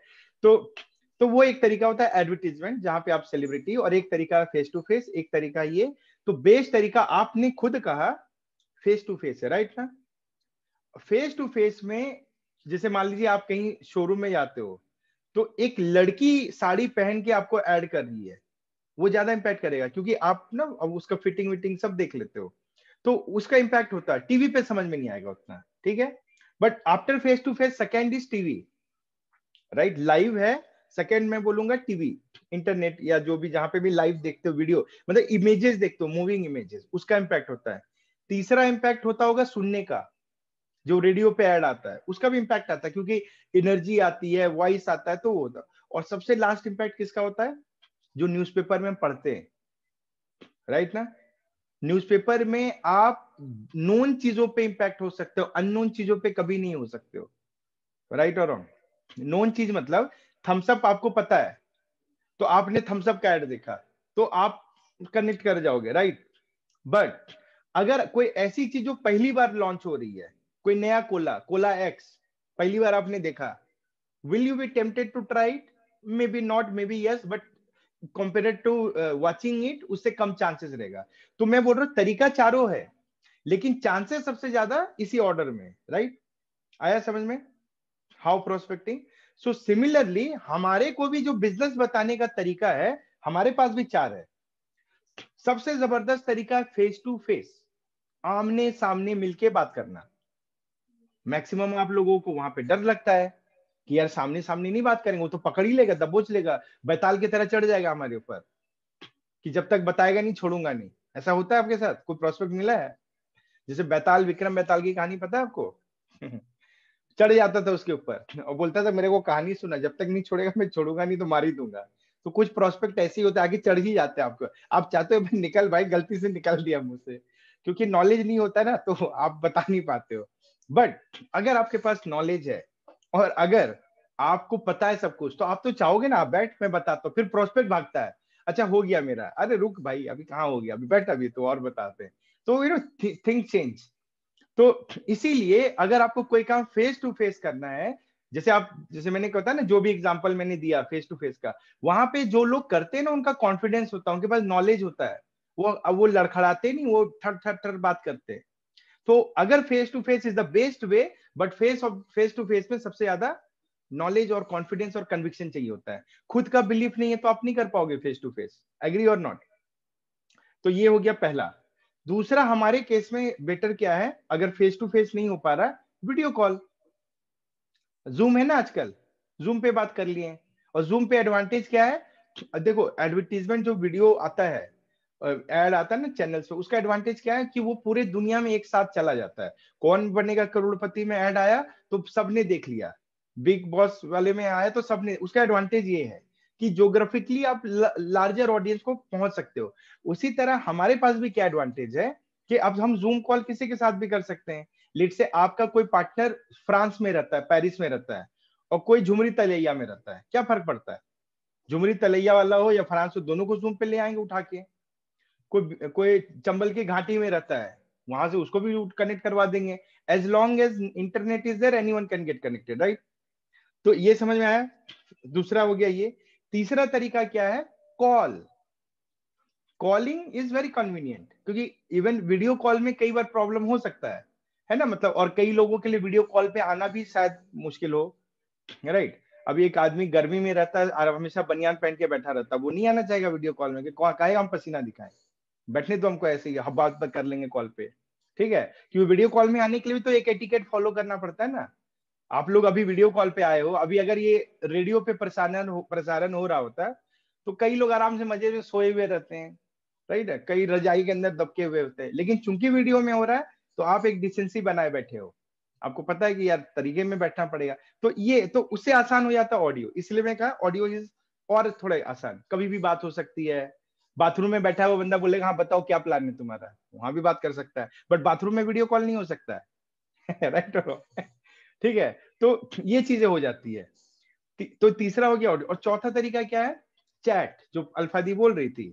तो तो वो एक तरीका होता है एडवर्टीजमेंट, जहां पे आप सेलिब्रिटी, और एक तरीका फेस टू फेस, एक तरीका ये। तो बेस्ट तरीका आपने खुद कहा फेस टू फेस है, राइट ना। फेस टू फेस में जैसे मान लीजिए आप कहीं शोरूम में जाते हो, तो एक लड़की साड़ी पहन के आपको ऐड कर रही है, वो ज्यादा इंपैक्ट करेगा, क्योंकि आप ना अब उसका फिटिंग विटिंग सब देख लेते हो, तो उसका इंपैक्ट होता है। टीवी पे समझ में नहीं आएगा उतना, ठीक है। But after face to face second is TV, right. Live है, सेकेंड में बोलूंगा टीवी, इंटरनेट या जो भी जहां पे भी लाइव देखते हो वीडियो, मतलब इमेजेस देखते हो, मूविंग इमेजेस, उसका इंपैक्ट होता है। तीसरा इंपैक्ट होता होगा सुनने का, जो रेडियो पे ऐड आता है उसका भी इंपैक्ट आता है, क्योंकि एनर्जी आती है, वॉइस आता है, तो वो होता है। और सबसे लास्ट इंपैक्ट किसका होता है, जो न्यूज़पेपर में पढ़ते हैं, राइट ना। न्यूज़पेपर में आप नोन चीजों पे इंपैक्ट हो सकते हो, अननोन चीजों पे कभी नहीं हो सकते हो, राइट और रॉन्ग। नोन चीज मतलब थम्स अप आपको पता है, तो आपने थम्स अप का ऐड देखा तो आप कनेक्ट कर जाओगे, राइट। बट अगर कोई ऐसी चीज जो पहली बार लॉन्च हो रही है, कोई नया कोला एक्स पहली बार आपने देखा, will you be tempted to try it? Maybe not, maybe yes, but compared to watching it उससे कम चांसेस रहेगा। तो मैं बोल रहा हूँ तरीका चारों है, लेकिन चांसेस सबसे ज्यादा इसी ऑर्डर में, राइट। आया समझ में हाउ प्रोस्पेक्टिंग। सो सिमिलरली हमारे को भी जो बिजनेस बताने का तरीका है, हमारे पास भी चार है। सबसे जबरदस्त तरीका है फेस टू फेस, आमने सामने मिलके बात करना। मैक्सिमम आप लोगों को वहां पे डर लगता है कि यार सामने सामने नहीं बात करेंगे, वो तो पकड़ ही लेगा, दबोच लेगा, बैताल की तरह चढ़ जाएगा हमारे ऊपर कि जब तक बताएगा नहीं छोड़ूंगा नहीं। ऐसा होता है आपके साथ? कोई प्रोस्पेक्ट मिला है? जैसे बैताल, विक्रम बैताल की कहानी पता है आपको? चढ़ जाता था उसके ऊपर और बोलता था मेरे को कहानी सुना, जब तक नहीं छोड़ेगा मैं छोड़ूंगा नहीं, तो मार ही दूंगा। तो कुछ प्रोस्पेक्ट ऐसे ही होते हैं, आगे चढ़ ही जाते हैं आपको, आप चाहते हो निकल भाई, गलती से निकल दिया मुंह से, क्योंकि नॉलेज नहीं होता ना, तो आप बता नहीं पाते हो। बट अगर आपके पास नॉलेज है और अगर आपको पता है सब कुछ, तो आप तो चाहोगे ना, आप बैठ मैं बताता हूँ, फिर प्रोस्पेक्ट भागता है, अच्छा हो गया मेरा, अरे रुक भाई अभी कहाँ हो गया, अभी बैठ, अभी तो और बताते हैं। तो यू नो थिंग चेंज। तो इसीलिए अगर आपको कोई काम फेस टू फेस करना है, जैसे मैंने कहा ना, जो भी एग्जांपल मैंने दिया फेस टू फेस का, वहां पे जो लोग करते हैं ना, उनका कॉन्फिडेंस होता है, उनके पास नॉलेज होता है, वो लड़खड़ाते नहीं, वो ठर ठर ठर बात करते हैं। तो अगर face to face is the best way, but face to face में सबसे ज्यादा नॉलेज और कॉन्फिडेंस और कन्विक्शन चाहिए होता है। खुद का बिलीफ नहीं है तो आप नहीं कर पाओगे फेस टू फेस, एग्री और नॉट। तो ये हो गया पहला। दूसरा, हमारे केस में बेटर क्या है, अगर फेस टू फेस नहीं हो पा रहा, वीडियो कॉल, जूम है ना आजकल, जूम पे बात कर लिए। और जूम पे एडवांटेज क्या है, देखो एडवर्टीजमेंट जो वीडियो आता है, ऐड आता है ना चैनल पे, उसका एडवांटेज क्या है कि वो पूरे दुनिया में एक साथ चला जाता है। कौन बनेगा करोड़पति में ऐड आया तो सबने देख लिया, बिग बॉस वाले में आया तो सबने, उसका एडवांटेज ये है कि ज्योग्राफिकली आप लार्जर ऑडियंस को पहुंच सकते हो। उसी तरह हमारे पास भी क्या एडवांटेज है कि अब हम जूम कॉल किसी के साथ भी कर सकते हैं। लेट से आपका कोई पार्टनर फ्रांस में रहता है, पेरिस में रहता है, और कोई झुमरी तलैया में रहता है, क्या फर्क पड़ता है? झुमरी तलैया वाला हो या फ्रांस हो, दोनों को जूम पे ले आएंगे उठा के। कोई चंबल की घाटी में रहता है, वहां से उसको भी कनेक्ट करवा देंगे। As long as internet is there, anyone can get connected, right. तो ये समझ में आया? दूसरा हो गया ये। तीसरा तरीका क्या है, कॉलिंग इज वेरी कन्वीनियंट, क्योंकि इवन वीडियो कॉल में कई बार प्रॉब्लम हो सकता है ना, मतलब, और कई लोगों के लिए वीडियो कॉल पे आना भी शायद मुश्किल हो, राइट। अभी एक आदमी गर्मी में रहता है और हमेशा बनियान पहन के बैठा रहता है, वो नहीं आना चाहेगा वीडियो कॉल में, कि काहे हम पसीना दिखाएं, बैठने तो हमको ऐसे ही बात कर लेंगे कॉल पे, ठीक है। क्योंकि वीडियो कॉल में आने के लिए भी तो एक एटिकेट फॉलो करना पड़ता है ना। आप लोग अभी वीडियो कॉल पे आए हो, अभी अगर ये रेडियो पे प्रसारण हो रहा होता तो कई लोग आराम से मजे में सोए हुए रहते हैं, राइट है, कई रजाई के अंदर दबके हुए होते हैं, लेकिन चूंकि वीडियो में हो रहा है तो आप एक डिसेंसी बनाए बैठे हो, आपको पता है कि यार तरीके में बैठना पड़ेगा। तो ये तो उससे आसान हो जाता है ऑडियो, इसलिए मैं कहा ऑडियो इज और थोड़ा आसान, कभी भी बात हो सकती है। बाथरूम में बैठा हुआ बंदा बोलेगा हाँ बताओ क्या प्लान है तुम्हारा, वहां भी बात कर सकता है, बट बाथरूम में वीडियो कॉल नहीं हो सकता है राइट, ठीक है। तो ये चीजें हो जाती है। तो तीसरा हो गया ऑडियो। और चौथा तरीका क्या है, चैट, जो अल्फादी बोल रही थी।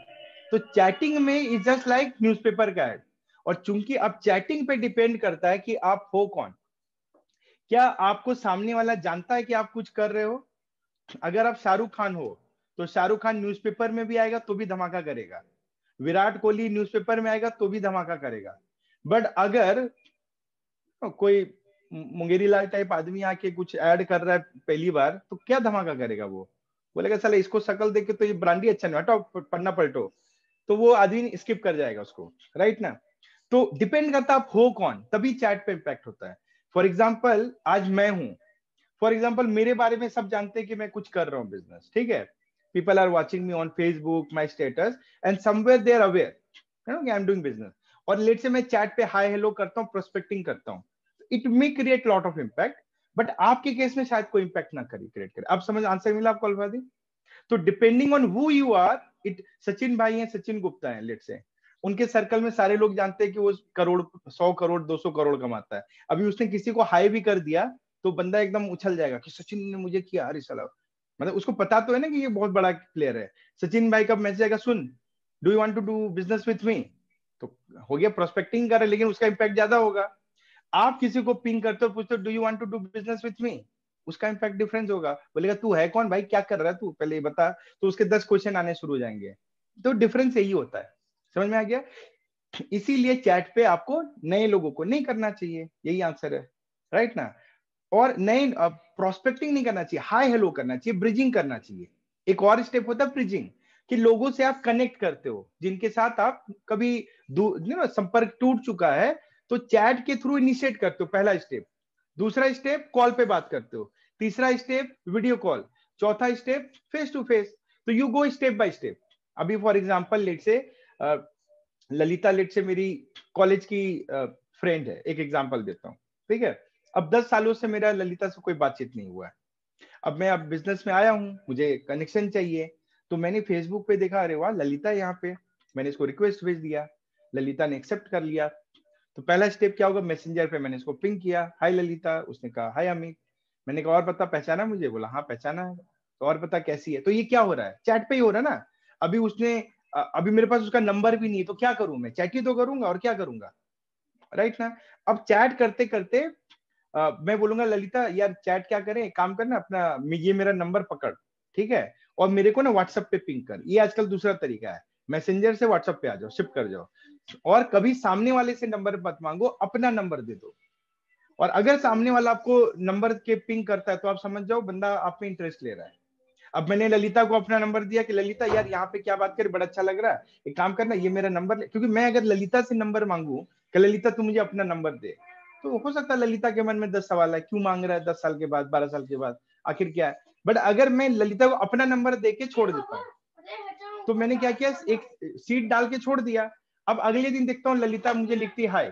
तो चैटिंग में इज जस्ट लाइक न्यूज़पेपर का ऐड, और चूंकि अब चैटिंग पे डिपेंड करता है कि आप हो कौन, क्या आपको सामने वाला जानता है कि आप कुछ कर रहे हो, अगर आप शाहरुख खान हो तो शाहरुख खान न्यूज़पेपर में भी आएगा तो भी धमाका करेगा, विराट कोहली न्यूज़पेपर में आएगा तो भी धमाका करेगा। बट अगर कोई मुंगेरी लाल टाइप आदमी आके कुछ ऐड कर रहा है पहली बार, तो क्या धमाका करेगा? वो बोलेगा साला इसको शक्ल देख के तो ये ब्रांड ही अच्छा नहीं, हटाओ पन्ना पलटो, तो वो आदमी स्किप कर जाएगा उसको, राइट ना। तो डिपेंड करता आप हो कौन, तभी चैट पे इंपैक्ट होता है। फॉर एग्जाम्पल आज मैं हूं, फॉर एग्जाम्पल मेरे बारे में सब जानते हैं कि मैं कुछ कर रहा हूँ बिजनेस, ठीक है, people are watching me on Facebook, my status, and somewhere they are aware I am doing business, और लेट से मैं चैट पे हाई हेलो करता हूँ, प्रोस्पेक्टिंग करता हूँ, it may create lot of impact, but आपके केस में शायद कोई इम्पैक्ट ना क्रिएट करे। अब समझ आंसर मिला आपको अल्फादी? तो depending on who you are, it Sachin भाई हैं, सचिन गुप्ता हैं, लेट से उनके सर्कल में सारे लोग जानते हैं कि वो करोड़, 100 करोड़ 200 करोड़ कमाता है, अभी उसने किसी को हाई भी कर दिया तो बंदा एकदम उछल जाएगा कि सचिन ने मुझे किया, अरे साला, मतलब उसको पता तो है ना कि ये बहुत बड़ा प्लेयर है। सचिन भाई का मैसेज आएगा, सुन do you want to do business with me, तो हो गया, प्रोस्पेक्टिंग कर रहा है, लेकिन उसका इंपैक्ट ज्यादा होगा। आप किसी को पिंग करते हो, पूछते हो do you want to do business with me, उसका इंपैक्ट डिफरेंस होगा, बोलेगा तू है कौन भाई, क्या कर रहा है तू, पहले ये बता, तो उसके 10 क्वेश्चन आने शुरू हो जाएंगे। तो डिफरेंस यही होता है, समझ में आ गया? इसीलिए चैट पे आपको नए लोगों को नहीं करना चाहिए, यही आंसर है, राइट ना। और नए प्रोस्पेक्टिंग नहीं करना चाहिए, हाई हेलो करना चाहिए, ब्रिजिंग करना चाहिए। एक और स्टेप होता है ब्रिजिंग, कि लोगों से आप कनेक्ट करते हो, जिनके साथ आप कभी संपर्क टूट चुका है, तो चैट के थ्रू इनिशिएट करते हो, पहला स्टेप। दूसरा स्टेप कॉल पे बात करते हो, तीसरा स्टेप वीडियो कॉल, चौथा स्टेप फेस टू फेस। तो you go step by step. अभी फॉर एग्जांपल लेट से ललिता लेट से मेरी कॉलेज की फ्रेंड है, एक एग्जांपल देता हूँ, ठीक है। अब 10 सालों से मेरा ललिता से कोई बातचीत नहीं हुआ है। अब मैं बिजनेस में आया हूँ, मुझे कनेक्शन चाहिए, तो मैंने फेसबुक पे देखा, अरे वाह ललिता यहाँ पे, मैंने इसको रिक्वेस्ट भेज दिया, ललिता ने एक्सेप्ट कर लिया। तो पहला स्टेप क्या होगा, मैसेंजर पे मैंने इसको पिंग किया, हाय ललिता, उसने कहा हाय अमित, मैंने कहा और पता पहचाना मुझे, बोला हाँ पहचाना है, तो और पता कैसी है। तो ये क्या हो रहा है, चैट पे ही हो रहा है ना। अभी उसने अभी मेरे पास उसका नंबर भी नहीं है, तो क्या करूं मैं, चैट ही तो करूंगा, और क्या करूंगा, राइट ना। अब चैट करते करते मैं बोलूंगा ललिता यार चैट क्या करें, काम करना अपना, ये मेरा नंबर पकड़, ठीक है, और मेरे को ना व्हाट्सएप पे पिंग कर। ये आजकल दूसरा तरीका है, मैसेंजर से व्हाट्सएप पे आ जाओ, शिफ्ट कर जाओ, और कभी सामने वाले से नंबर मत मांगो, अपना नंबर दे दो। और अगर सामने वाला आपको नंबर के पिंग करता है तो आप समझ जाओ बंदा आप में इंटरेस्ट ले रहा है। अब मैंने ललिता को अपना नंबर दिया कि ललिता यार यहाँ पे क्या बात करे, बड़ा अच्छा लग रहा है, एक काम करना ये मेरा नंबर ले, क्योंकि मैं अगर ललिता से नंबर मांगू कि ललिता तू मुझे अपना नंबर दे, तो हो सकता है ललिता के मन में 10 सवाल है, क्यों मांग रहा है 10 साल के बाद, 12 साल के बाद, आखिर क्या है। बट अगर मैं ललिता को अपना नंबर दे के छोड़ देता हूँ, तो मैंने क्या किया, एक सीट डाल के छोड़ दिया। अब अगले दिन देखता हूँ ललिता मुझे लिखती हाय,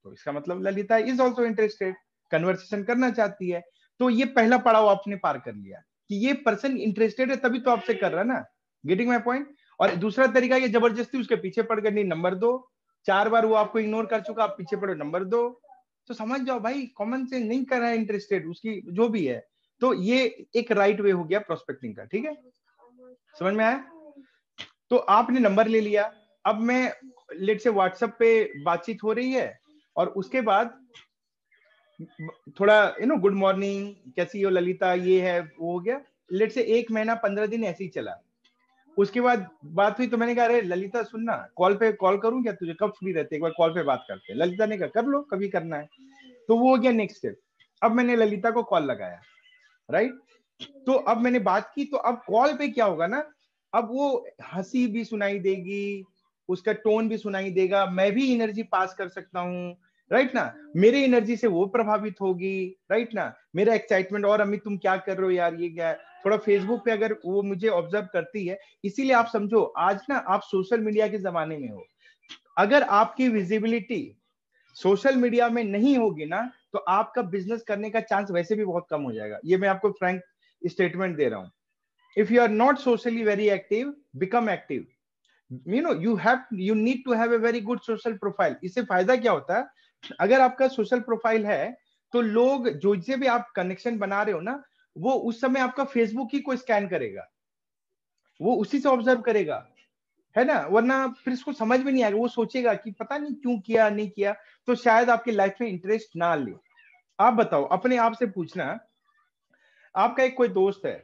तो इसका मतलब Lalita is also interested, conversation करना चाहती है। तो ये पहला पड़ाव आपने पार कर लिया कि ये पर्सन इंटरेस्टेड है, तभी तो आपसे कर रहा है ना, गेटिंग माय पॉइंट। और दूसरा तरीका ये जबरदस्ती उसके पीछे पड़ कर, नहीं नंबर दो, 4 बार वो आपको इग्नोर कर चुका, आप पीछे पड़ो नंबर दो, तो समझ जाओ भाई कॉमन सेंस नहीं कर रहा है, इंटरेस्टेड उसकी जो भी है। तो ये एक राइट वे हो गया प्रोस्पेक्टिंग का, ठीक है, समझ में आया। तो आपने नंबर ले लिया, अब मैं लेट से व्हाट्सएप पे बातचीत हो रही है, और उसके बाद थोड़ा गुड मॉर्निंग, कैसी हो ललिता, ये है वो हो गया। लेट से 1 महीना 15 दिन ऐसे ही चला। उसके बाद बात हुई तो मैंने कहा अरे ललिता सुनना, कॉल पे कॉल करूं क्या तुझे, कब फ्री रहते, एक बार कॉल पे बात करते हैं। ललिता ने कहा कर लो कभी करना है। तो वो हो गया नेक्स्ट स्टेप। अब मैंने ललिता को कॉल लगाया, राइट, तो अब मैंने बात की, तो अब कॉल पे क्या होगा ना, अब वो हंसी भी सुनाई देगी, उसका टोन भी सुनाई देगा, मैं भी एनर्जी पास कर सकता हूँ, राइट ना, मेरे एनर्जी से वो प्रभावित होगी, राइट ना, मेरा एक्साइटमेंट, और अमित तुम क्या कर रहे हो यार, ये क्या है, थोड़ा फेसबुक पे अगर वो मुझे ऑब्जर्व करती है। इसीलिए आप समझो आज ना आप सोशल मीडिया के जमाने में हो, अगर आपकी विजिबिलिटी सोशल मीडिया में नहीं होगी ना, तो आपका बिजनेस करने का चांस वैसे भी बहुत कम हो जाएगा। ये मैं आपको फ्रैंक स्टेटमेंट दे रहा हूं। If you are not socially very active, become active, you need to have a very good social profile। इससे फायदा क्या होता है, अगर आपका सोशल प्रोफाइल है तो लोग जो से भी आप कनेक्शन बना रहे हो ना, वो उस समय आपका फेसबुक ही को स्कैन करेगा, वो उसी से ऑब्जर्व करेगा, है ना, वरना फिर इसको समझ में नहीं आएगा, वो सोचेगा कि पता नहीं क्यों किया नहीं किया, तो शायद आपकी लाइफ में इंटरेस्ट ना ले। आप बताओ, अपने आप से पूछना, आपका एक कोई दोस्त है,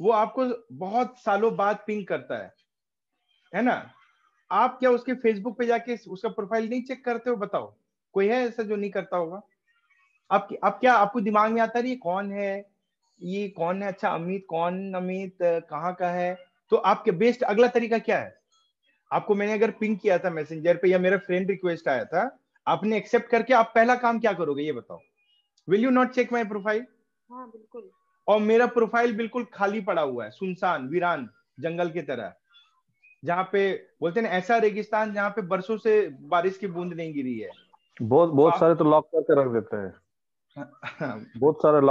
वो आपको बहुत सालों बाद पिंग करता है ना? आप क्या उसके फेसबुक पे जाके उसका प्रोफाइल नहीं चेक करते हो? बताओ, कोई है ऐसा जो नहीं करता होगा? आप क्या आपको दिमाग में आता है ये कौन है, ये कौन है? अच्छा अमित, कौन अमित, कहाँ का है? तो आपके बेस्ट अगला तरीका क्या है? आपको मैंने अगर पिंग किया था मैसेंजर पे या मेरा फ्रेंड रिक्वेस्ट आया था, आपने एक्सेप्ट करके आप पहला काम क्या करोगे ये बताओ? Will you not check my profile? हाँ बिल्कुल। और मेरा प्रोफाइल बिल्कुल खाली पड़ा हुआ है, सुनसान वीरान जंगल की तरह, जहाँ पे बोलते हैं ना ऐसा रेगिस्तान जहाँ पे बरसों से बारिश की बूंद नहीं गिरी है। बहुत सारे तो लॉक करके रख देते हैं, बहुत सारे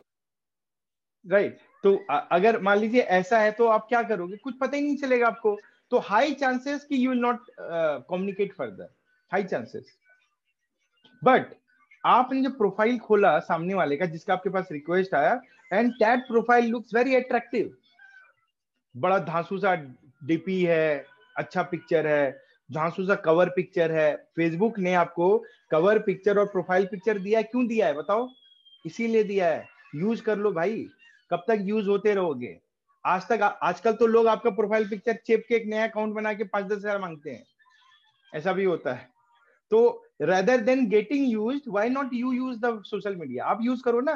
राइट। तो अगर मान लीजिए ऐसा है तो आप क्या करोगे? कुछ पता ही नहीं चलेगा आपको। तो हाई चांसेस कि you will not communicate further, high chances. But आपने जो प्रोफाइल खोला सामने वाले का जिसका आपके पास रिक्वेस्ट आया, and that profile looks very attractive, बड़ा धांसू सा डीपी है, अच्छा पिक्चर है, धांसू सा कवर पिक्चर है। फेसबुक ने आपको कवर पिक्चर और प्रोफाइल पिक्चर दिया है, क्यों दिया है बताओ? इसीलिए दिया है, यूज कर लो भाई। कब तक यूज होते रहोगे? आजकल तो लोग आपका प्रोफाइल पिक्चर चेप के एक नया अकाउंट बना के 5-10 हजार मांगते हैं, ऐसा भी होता है। तो rather than getting used, why not you use the social media? आप यूज करो ना।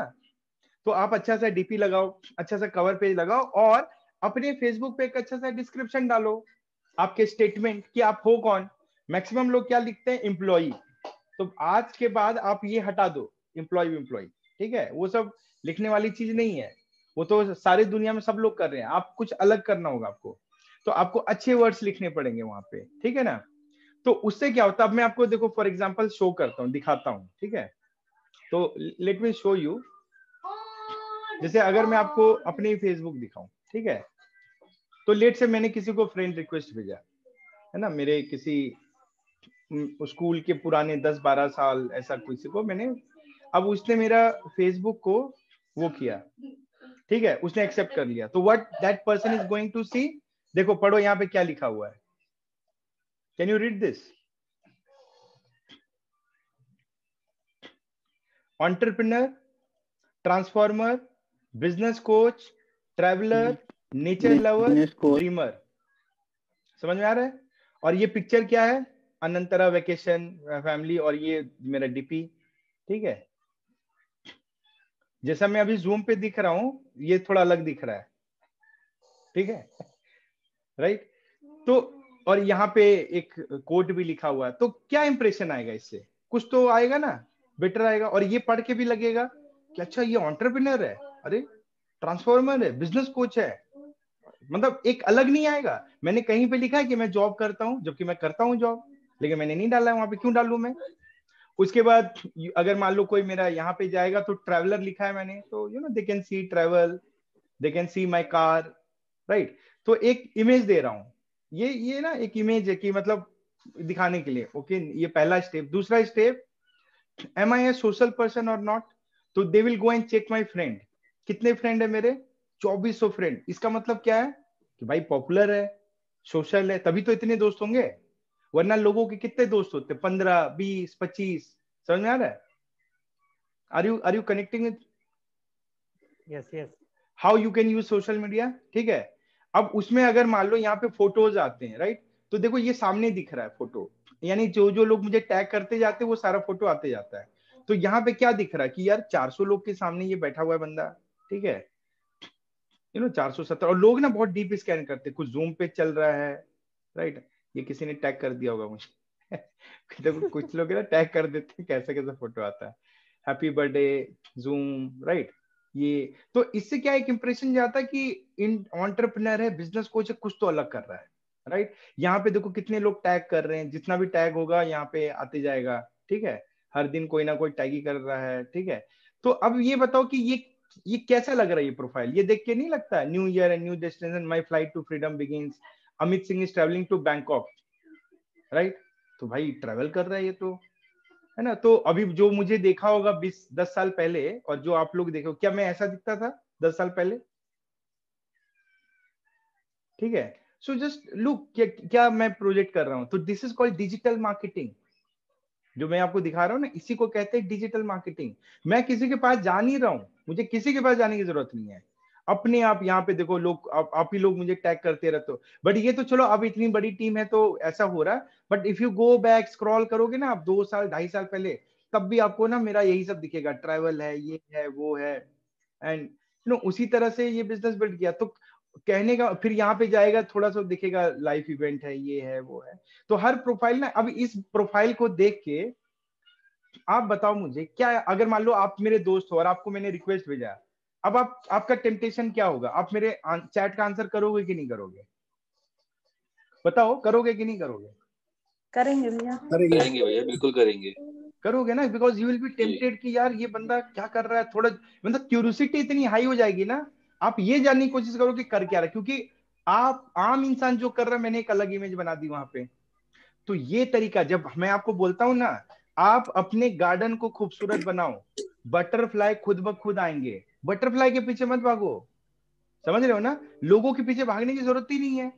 तो आप अच्छा सा डीपी लगाओ, अच्छा सा कवर पेज लगाओ, और अपने फेसबुक पे एक अच्छा सा डिस्क्रिप्शन डालो, आपके स्टेटमेंट कि आप हो कौन। मैक्सिमम लोग क्या लिखते हैं? एम्प्लॉई। तो आज के बाद आप ये हटा दो, एम्प्लॉय, ठीक है? वो सब लिखने वाली चीज नहीं है, वो तो सारी दुनिया में सब लोग कर रहे हैं। आप कुछ अलग करना होगा आपको, तो आपको अच्छे वर्ड्स लिखने पड़ेंगे वहां पे, ठीक है ना? तो उससे क्या होता है, अब मैं आपको देखो फॉर एग्जांपल शो करता हूँ, दिखाता हूँ, ठीक है? तो लेट मी शो यू। जैसे अगर मैं आपको अपनी फेसबुक दिखाऊं, ठीक है? तो लेट से मैंने किसी को फ्रेंड रिक्वेस्ट भेजा, है ना, मेरे किसी स्कूल के पुराने 10-12 साल ऐसा किसी को मैंने, अब उसने मेरा फेसबुक को वो किया, ठीक है, उसने एक्सेप्ट कर लिया। तो what that person is going to see, देखो पढ़ो यहाँ पे क्या लिखा हुआ है। Can you read this? Entrepreneur, transformer, business coach, traveller, nature lover, dreamer. समझ में आ रहा है? और ये पिक्चर क्या है? अनंतरा वेकेशन फैमिली, और ये मेरा डीपी, ठीक है? जैसा मैं अभी जूम पे दिख रहा हूं, ये थोड़ा अलग दिख रहा है, ठीक है? राइट। तो और यहाँ पे एक कोट भी लिखा हुआ है, तो क्या इंप्रेशन आएगा इससे? कुछ तो आएगा ना, बेटर आएगा। और ये पढ़ के भी लगेगा कि अच्छा ये एंटरप्रेन्योर है, अरे ट्रांसफॉर्मर है, बिजनेस कोच है, मतलब एक अलग नहीं आएगा। मैंने कहीं पे लिखा है कि मैं जॉब करता हूं, जबकि मैं करता हूं जॉब, लेकिन मैंने नहीं डाला है वहां पे, क्यों डालूं मैं? उसके बाद अगर मान लो कोई मेरा यहाँ पे जाएगा तो ट्रैवलर लिखा है मैंने, तो you know they can see travel, they can see my car, right? तो एक इमेज दे रहा हूँ, ये ना एक इमेज है कि मतलब दिखाने के लिए, ओके? ये पहला स्टेप। दूसरा step, am I a social person और नॉट? तो they will go and check my friend. कितने फ्रेंड है मेरे? 2400 फ्रेंड। इसका मतलब क्या है कि भाई पॉपुलर है, सोशल है, तभी तो इतने दोस्त होंगे, वरना लोगों के कितने दोस्त होते? 15, 20, 25। समझ में आ रहा है? Are you connecting with? Yes. How you can use social media, ठीक है? अब उसमें अगर मान लो यहाँ पे फोटोज आते हैं, राइट? तो देखो ये सामने दिख रहा है फोटो, यानी जो जो लोग मुझे टैग करते जाते हैं वो सारा फोटो आते जाता है। तो यहाँ पे क्या दिख रहा है कि यार 400 लोग के सामने ये बैठा हुआ है बंदा, ठीक है? 470। और लोग ना बहुत डीप स्कैन करते, कुछ जूम पे चल रहा है, राइट? ये किसी ने टैग कर दिया होगा मुझे देखो कुछ लोग ना टैग कर देते हैं, कैसे कैसे फोटो आता है, हैप्पी बर्थडे जूम, राइट? ये तो इससे क्या एक इंप्रेशन जाता है कि इन एंटरप्रेन्योर है, बिजनेस कोच है, कुछ तो अलग कर रहा है, राइट? यहाँ पे देखो कितने लोग टैग कर रहे हैं, जितना भी टैग होगा यहाँ पे आते जाएगा, ठीक है? हर दिन कोई ना कोई टैग ही कर रहा है, ठीक है? तो अब ये बताओ कि ये कैसा लग रहा है ये प्रोफाइल? ये देख के नहीं लगता है new year and new destination, my flight to freedom begins, Amit Singh is travelling to Bangkok, right? तो भाई ट्रैवल कर रहा है ये तो, है ना? तो अभी जो मुझे देखा होगा 10 साल पहले और जो आप लोग देखो, क्या मैं ऐसा दिखता था 10 साल पहले? ठीक है? सो जस्ट लुक क्या मैं प्रोजेक्ट कर रहा हूं। तो this is called digital marketing. जो मैं आपको दिखा रहा हूं ना, इसी को कहते हैं डिजिटल मार्केटिंग। मैं किसी के पास जा नहीं रहा हूं, मुझे किसी के पास जाने की जरूरत नहीं है। अपने आप यहाँ पे देखो लोग, आप ही लोग मुझे टैग करते रहते हो, बट ये तो चलो अब इतनी बड़ी टीम है तो ऐसा हो रहा है, but if you go back scroll करोगे ना आप 2 साल 2.5 साल पहले, तब भी आपको ना मेरा यही सब दिखेगा, ट्रैवल है, ये है, वो है, एंड उसी तरह से ये बिजनेस बिल्ड किया। तो कहने का फिर यहाँ पे जाएगा थोड़ा सा दिखेगा लाइफ इवेंट है, ये है, वो है। तो हर प्रोफाइल ना, अब इस प्रोफाइल को देख के आप बताओ मुझे, क्या अगर मान लो आप मेरे दोस्त हो और आपको मैंने रिक्वेस्ट भेजा, अब आपका टेम्पटेशन क्या होगा? आप मेरे चैट का आंसर करोगे कि नहीं करोगे? बताओ, करोगे कि नहीं करोगे? करेंगे भैया, करेंगे भैया, बिल्कुल करेंगे। करोगे ना, because you will be tempted कि यार ये बंदा क्या कर रहा है, थोड़ा मतलब क्यूरियोसिटी इतनी हाई हो जाएगी ना, आप ये जानने की कोशिश करो कि कर क्या रहा है, क्योंकि आप आम इंसान जो कर रहा है, मैंने एक अलग इमेज बना दी वहां पे। तो ये तरीका, जब मैं आपको बोलता हूं ना, आप अपने गार्डन को खूबसूरत बनाओ, बटरफ्लाई खुद ब खुद आएंगे, बटरफ्लाई के पीछे मत भागो, समझ रहे हो ना? लोगों के पीछे भागने की जरूरत ही नहीं है।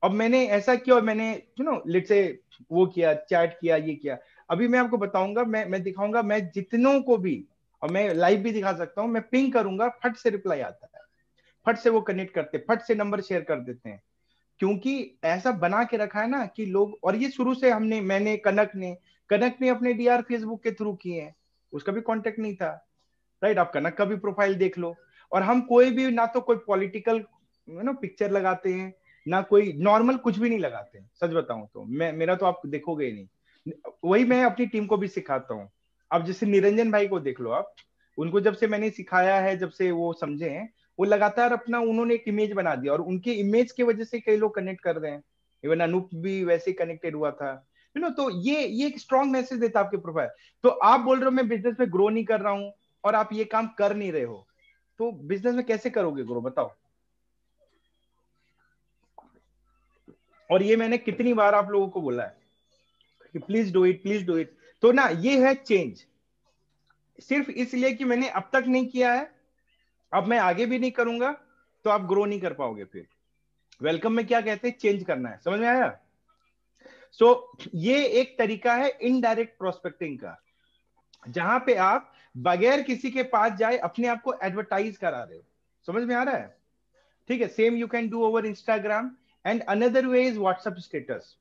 अब मैंने ऐसा किया और मैंने लेट्स से वो किया, चैट किया, ये किया, अभी मैं आपको बताऊंगा, मैं दिखाऊंगा, मैं जितनों को भी, और मैं लाइव भी दिखा सकता हूँ, मैं पिंग करूंगा, फट से रिप्लाई आता है, फट से वो कनेक्ट करते, फट से नंबर शेयर कर देते हैं, क्योंकि ऐसा बना के रखा है ना कि लोग, और ये शुरू से मैंने कनक ने अपने डीआर फेसबुक के थ्रू किए हैं, उसका भी कांटेक्ट नहीं था, राइट? आप कनक का भी प्रोफाइल देख लो। और हम कोई भी ना तो कोई पॉलिटिकल पिक्चर लगाते हैं, ना कोई नॉर्मल कुछ भी नहीं लगाते हैं, सच बताऊं तो मेरा तो आप देखोगे ही नहीं। वही मैं अपनी टीम को भी सिखाता हूँ। अब जैसे निरंजन भाई को देख लो आप, उनको जब से मैंने सिखाया है, जब से वो समझे हैं, वो लगातार अपना उन्होंने एक इमेज बना दिया, और उनके इमेज की वजह से कई लोग कनेक्ट कर रहे हैं। इवन अनूप भी वैसे कनेक्टेड हुआ था, तो ये एक स्ट्रॉन्ग मैसेज देता है आपके प्रोफाइल। तो आप बोल रहे हो मैं बिजनेस में ग्रो नहीं कर रहा हूँ, और आप ये काम कर नहीं रहे हो, तो बिजनेस में कैसे करोगे ग्रो, बताओ? और ये मैंने कितनी बार आप लोगों को बोला है कि please do it, please do it. तो ना ये है चेंज, सिर्फ इसलिए कि मैंने अब तक नहीं किया है, अब मैं आगे भी नहीं करूंगा, तो आप ग्रो नहीं कर पाओगे। फिर वेलकम में क्या कहते हैं, चेंज करना है, समझ में आया? सो ये एक तरीका है इनडायरेक्ट प्रोस्पेक्टिंग का, जहां पे आप बगैर किसी के पास जाए अपने आप को एडवर्टाइज करा रहे हो, समझ में आ रहा है? ठीक है, same you can do over Instagram, and another way is WhatsApp status.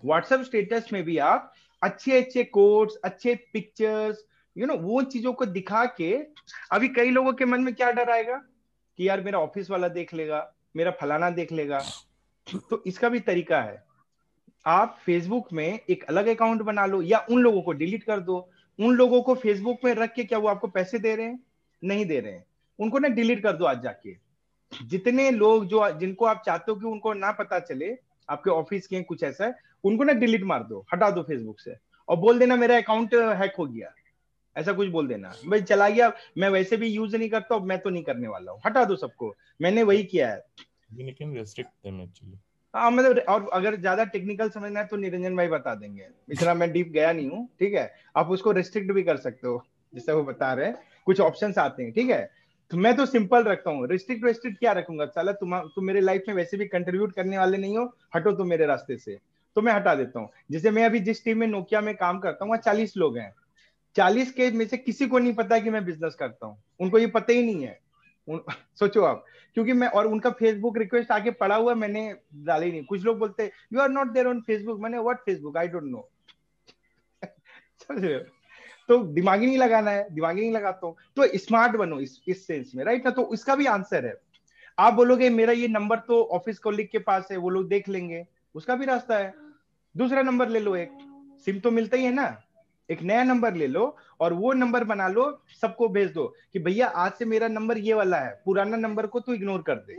WhatsApp status में भी आप अच्छे अच्छे कोट्स, अच्छे पिक्चर्स, वो चीजों को दिखा के, अभी कई लोगों के मन में क्या डर आएगा कि यार मेरा ऑफिस वाला देख लेगा, मेरा फलाना देख लेगा। तो इसका भी तरीका है, आप फेसबुक में एक अलग अकाउंट बना लो, या उन लोगों को डिलीट कर दो। उन लोगों को फेसबुक में रख के क्या वो आपको पैसे दे रहे हैं? नहीं दे रहे हैं, उनको ना डिलीट कर दो आज जाके। जितने लोग जिनको आप चाहते हो कि उनको ना पता चले आपके ऑफिस के कुछ ऐसा है, उनको ना डिलीट मार दो, हटा दो फेसबुक से, और बोल देना मेरा अकाउंट हैक हो गया, ऐसा कुछ बोल देना, भाई चला गया, मैं वैसे भी यूज नहीं करता, मैं तो नहीं करने वाला हूँ, हटा दो सबको। मैंने वही किया है। हाँ मतलब, और अगर ज्यादा टेक्निकल समझना है तो निरंजन भाई बता देंगे, इतना मैं डीप गया नहीं हूँ, ठीक है? आप उसको रिस्ट्रिक्ट भी कर सकते हो, जैसे वो बता रहे हैं, कुछ ऑप्शंस आते हैं, ठीक है? तो मैं तो सिंपल रखता हूँ, रिस्ट्रिक्ट क्या रखूंगा, साला तुम मेरे लाइफ में वैसे भी कंट्रीब्यूट करने वाले नहीं हो, हटो तुम मेरे रास्ते से, तो मैं हटा देता हूँ। जैसे मैं अभी जिस टीम में नोकिया में काम करता हूँ, 40 लोग हैं, 40 के में से किसी को नहीं पता कि मैं बिजनेस करता हूँ, उनको ये पता ही नहीं है। सोचो आप, क्योंकि मैं, और उनका फेसबुक रिक्वेस्ट आके पड़ा हुआ, मैंने डाला ही नहीं। कुछ लोग बोलते हैं you are not there on Facebook, मैंने what Facebook, I don't know. समझ रहे हो? तो दिमाग ही नहीं लगाना है, दिमाग ही नहीं लगाता हूँ। तो स्मार्ट बनो इस सेंस में, राइट ना? तो इसका भी आंसर है। आप बोलोगे मेरा ये नंबर तो ऑफिस कॉलीग के पास है, वो लोग देख लेंगे, उसका भी रास्ता है। दूसरा नंबर ले लो, एक सिम तो मिलता ही है ना, एक नया नंबर ले लो और वो नंबर बना लो, सबको भेज दो कि भैया आज से मेरा नंबर ये वाला है, पुराना नंबर को तो इग्नोर कर दे,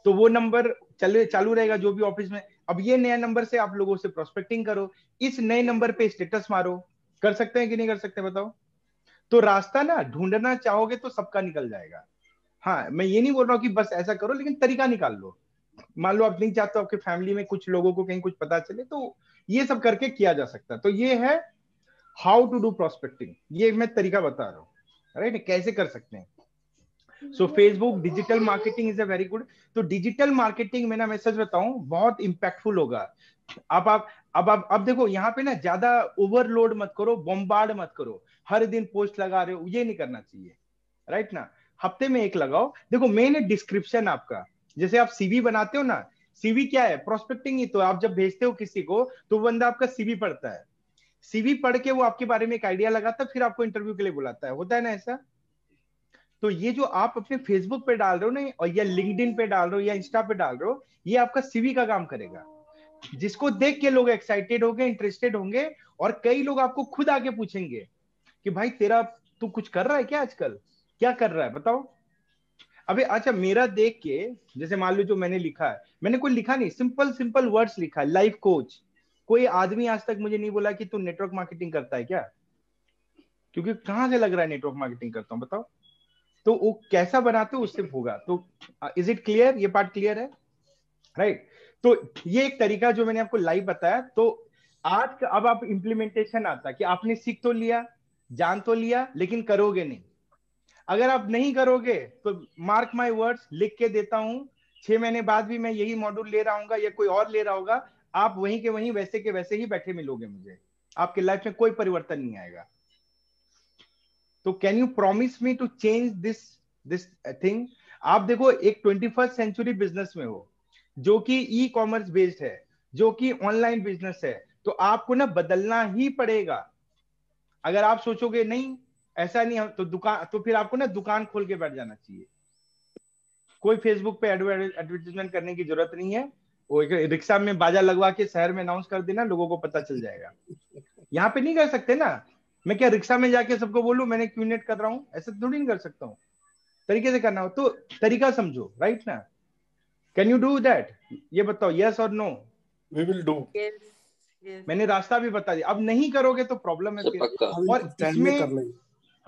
तो वो नंबर चालू रहेगा जो भी ऑफिस में। अब ये नया नंबर से आप लोगों से प्रोस्पेक्टिंग करो, इस नए नंबर पे स्टेटस मारो। कर सकते हैं कि नहीं कर सकते बताओ? तो रास्ता ना ढूंढना चाहोगे तो सबका निकल जाएगा। हाँ, मैं ये नहीं बोल रहा हूँ कि बस ऐसा करो, लेकिन तरीका निकाल लो। मान लो आप नहीं चाहते आपके फैमिली में कुछ लोगों को कहीं कुछ पता चले, तो ये सब करके किया जा सकता है। तो ये है हाउ टू डू प्रोस्पेक्टिंग, ये मैं तरीका बता रहा हूँ, राइट? कैसे कर सकते हैं। सो Facebook digital marketing is a very good. तो डिजिटल मार्केटिंग में ना, मैं सच बताऊं, बहुत इंपैक्टफुल होगा। अब देखो यहाँ पे ना, ज्यादा ओवरलोड मत करो, बॉम्बार्ड मत करो, हर दिन पोस्ट लगा रहे हो, ये नहीं करना चाहिए, राइट ना? हफ्ते में एक लगाओ। देखो मेन है डिस्क्रिप्शन आपका, जैसे आप सीवी बनाते हो ना, सीवी क्या है, प्रोस्पेक्टिंग ही तो। आप जब भेजते हो किसी को तो वो बंदा आपका सीवी पढ़ता है, सीवी पढ़ के वो आपके बारे में एक आइडिया लगाता है, फिर आपको इंटरव्यू के लिए बुलाता है, होता है ना ऐसा। तो ये जो आप अपने फेसबुक पे डाल रहे हो ना, और या लिंक्डइन पे डाल रहे हो या इंस्टा पे डाल रहे हो, ये आपका सीवी का काम करेगा, जिसको देख के लोग एक्साइटेड होंगे, इंटरेस्टेड होंगे, और कई लोग आपको खुद आके पूछेंगे कि भाई तेरा तू कुछ कर रहा है क्या आजकल, क्या कर रहा है बताओ। अबे अच्छा, मेरा देख के, जैसे मान लो जो मैंने लिखा है, मैंने कोई लिखा नहीं, सिंपल सिंपल वर्ड्स लिखा है, लाइफ कोच। कोई आदमी आज तक मुझे नहीं बोला कि तू नेटवर्क मार्केटिंग करता है क्या, क्योंकि कहां से लग रहा है नेटवर्क मार्केटिंग करता हूं बताओ। तो वो कैसा बनाते हो उससे होगा। तो इज इट क्लियर, ये पार्ट क्लियर है, राइट। तो ये एक तरीका जो मैंने आपको लाइव बताया। तो आज का अब आप इम्प्लीमेंटेशन आता है कि आपने सीख तो लिया, जान तो लिया, लेकिन करोगे नहीं। अगर आप नहीं करोगे तो मार्क माय वर्ड्स, लिख के देता हूं, 6 महीने बाद भी मैं यही मॉड्यूल ले रहा हूँ या कोई और ले रहा होगा, आप वहीं के वहीं वैसे के वैसे ही बैठे मिलोगे मुझे, आपके लाइफ में कोई परिवर्तन नहीं आएगा। तो can you promise me to change this thing. आप देखो एक 21st सेंचुरी बिजनेस में हो, जो कि ई कॉमर्स बेस्ड है, जो कि ऑनलाइन बिजनेस है, तो आपको ना बदलना ही पड़ेगा। अगर आप सोचोगे नहीं ऐसा नहीं तो दुकान, तो फिर आपको ना दुकान खोल के बैठ जाना चाहिए। कोई फेसबुक पे एडवर्टाइजमेंट करने की जरूरत नहीं है, वो एक रिक्शा में बाजा लगवा के शहर में अनाउंस कर देना, लोगों को पता चल जाएगा। यहाँ पे नहीं कर सकते ना, मैं क्या रिक्शा में जाके सबको बोलूं मैंने क्यूनेट कर रहा हूं, ऐसा थोड़ी नहीं कर सकता हूँ। तरीके से करना हो तो तरीका समझो, राइट ना। कैन यू डू दैट, ये बताओ, यस और नो। We will do. मैंने रास्ता भी बता दिया, अब नहीं करोगे तो प्रॉब्लम है फिर। और इसमें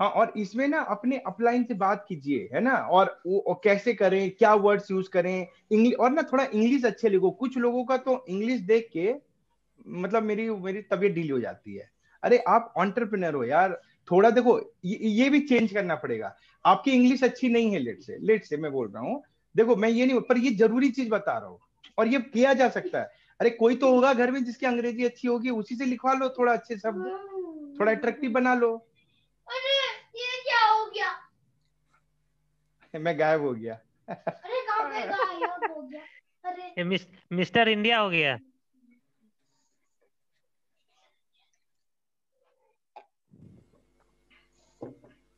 हाँ, और इसमें ना अपने अपलाइन से बात कीजिए, है ना, और वो कैसे करें, क्या वर्ड्स यूज करें, इंग्लिश, और ना थोड़ा इंग्लिश अच्छे लिखो। कुछ लोगों का तो इंग्लिश देख के मतलब मेरी तबीयत ढीली हो जाती है। अरे आप एंटरप्रेन्योर हो यार, थोड़ा देखो ये भी चेंज करना पड़ेगा। आपकी इंग्लिश अच्छी नहीं है, लेट से मैं बोल रहा हूँ, देखो मैं ये नहीं, पर ये जरूरी चीज बता रहा हूँ, और ये किया जा सकता है। अरे कोई तो होगा घर में जिसकी अंग्रेजी अच्छी होगी, उसी से लिखवा लो थोड़ा अच्छे शब्द, थोड़ा अट्रैक्टिव बना लो। अरे ये क्या हो गया, मैं गायब हो गया। अरे कहाँ पे गायब हो गया, अरे मिस्टर इंडिया हो गया।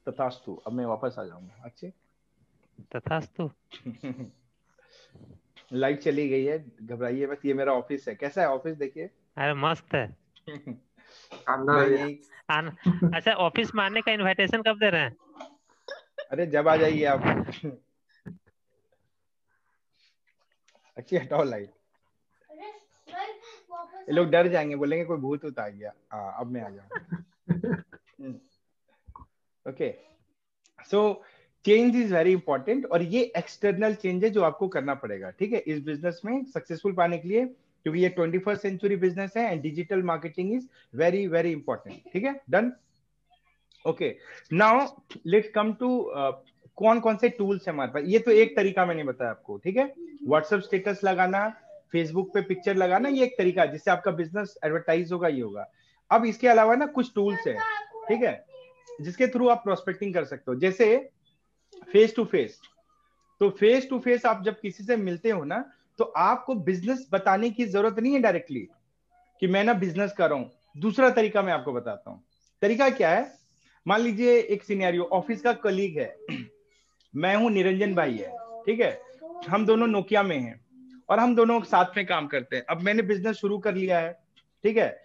तथास्तु, अब मैं वापस आ जाऊंगा। अच्छे तथास्तु। लाइट चली गई है, घबराइए मत, ये मेरा ऑफिस है। कैसा है ऑफिस, देखिए। अरे मस्त है। अच्छा, ऑफिस में आने का इनविटेशन कब दे रहे हैं? अरे जब आ जाइए आप। अच्छी हटाओ लाइट, ये लोग डर जाएंगे, बोलेंगे कोई भूत उत आ गया। हाँ अब मैं आ जाऊँ। Okay, so change is very important, और ये एक्सटर्नल चेंज है जो आपको करना पड़ेगा, ठीक है, इस बिजनेस में सक्सेसफुल पाने के लिए, क्योंकि ये 21st सेंचुरी बिजनेस है and digital marketing is very very important. ठीक है, done. Okay, now let's come to कौन कौन से टूल्स है हमारे पास। ये तो एक तरीका मैंने बताया आपको, ठीक है, व्हाट्सएप स्टेटस लगाना, फेसबुक पे पिक्चर लगाना, ये एक तरीका है जिससे आपका बिजनेस एडवर्टाइज होगा, ये होगा। अब इसके अलावा ना कुछ टूल्स है, ठीक है, जिसके थ्रू आप प्रोस्पेक्टिंग कर सकते हो, जैसे फेस टू फेस। तो फेस टू फेस आप जब किसी से मिलते हो ना, तो आपको बिजनेस बताने की जरूरत नहीं है डायरेक्टली कि मैं ना बिजनेस कर रहा हूं। दूसरा तरीका मैं आपको बताता हूं। तरीका क्या है, मान लीजिए एक सिनेरियो, ऑफिस का कलीग है, मैं हूं, निरंजन भाई है, ठीक है, हम दोनों नोकिया में हैं और हम दोनों साथ में काम करते हैं। अब मैंने बिजनेस शुरू कर लिया है, ठीक है,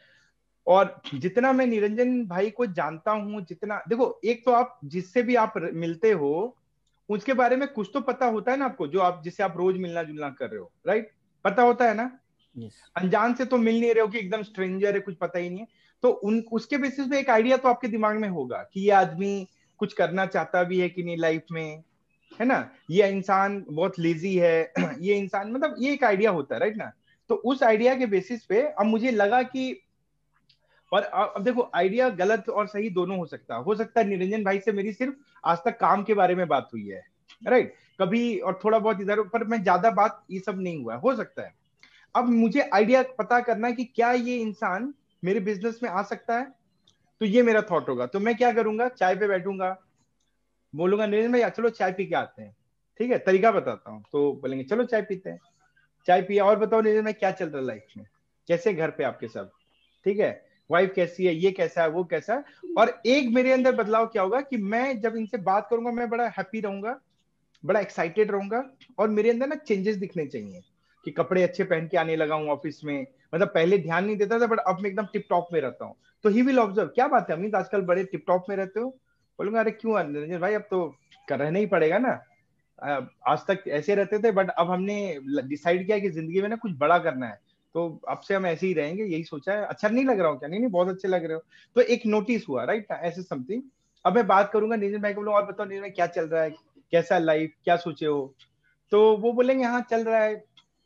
और जितना मैं निरंजन भाई को जानता हूं, जितना, देखो एक तो आप जिससे भी आप मिलते हो उसके बारे में कुछ तो पता होता है ना आपको, जो आप जिससे आप रोज मिलना जुलना कर रहे हो, राइट, पता होता है ना। अनजान से तो मिल नहीं रहे हो कि एकदम स्ट्रेंजर है, कुछ पता ही नहीं है, तो उसके बेसिस पे एक आइडिया तो आपके दिमाग में होगा कि ये आदमी कुछ करना चाहता भी है कि नहीं लाइफ में, है ना, ये इंसान बहुत लेजी है, ये इंसान, मतलब ये एक आइडिया होता है, राइट ना। तो उस आइडिया के बेसिस पे अब मुझे लगा कि, और अब देखो आइडिया गलत और सही दोनों हो सकता है निरंजन भाई से मेरी सिर्फ आज तक काम के बारे में बात हुई है, राइट, कभी और थोड़ा बहुत इधर, पर मैं ज्यादा बात ये सब नहीं हुआ हो सकता है। अब मुझे आइडिया पता करना है कि क्या ये इंसान मेरे बिजनेस में आ सकता है, तो ये मेरा थॉट होगा। तो मैं क्या करूंगा, चाय पे बैठूंगा, बोलूंगा निरंजन भाई चलो चाय पी के आते हैं, ठीक है, तरीका बताता हूँ, तो बोलेंगे चलो चाय पीते हैं। चाय पिया, और बताओ निरंजन भाई क्या चल रहा है लाइफ में, कैसे घर पे आपके सब, ठीक है, वाइफ कैसी है, ये कैसा है, वो कैसा है। और एक मेरे अंदर बदलाव क्या होगा कि मैं जब इनसे बात करूंगा मैं बड़ा हैप्पी रहूंगा, बड़ा एक्साइटेड रहूंगा, और मेरे अंदर ना चेंजेस दिखने चाहिए कि कपड़े अच्छे पहन के आने लगा हूँ ऑफिस में, मतलब पहले ध्यान नहीं देता था बट अब मैं एकदम टिप टॉप में रहता हूँ। तो ही विल ऑब्जर्व क्या बात है अमित आजकल बड़े टिप टॉप में रहते हो। बोलूंगा अरे क्यों निरंजन भाई, अब तो रहना ही पड़ेगा ना, आज तक ऐसे रहते थे बट अब हमने डिसाइड किया कि जिंदगी में ना कुछ बड़ा करना है, तो अब से हम ऐसे ही रहेंगे, यही सोचा है। अच्छा नहीं लग रहा हूँ क्या? नहीं नहीं बहुत अच्छे लग रहे हो। तो एक नोटिस हुआ, राइट, ऐसे समथिंग। अब मैं बात करूंगा निरंजन भाई को, बोलूंगा और बताओ निरंजन भाई क्या चल रहा है, कैसा लाइफ, क्या सोचे हो, तो वो बोलेंगे हाँ चल रहा है।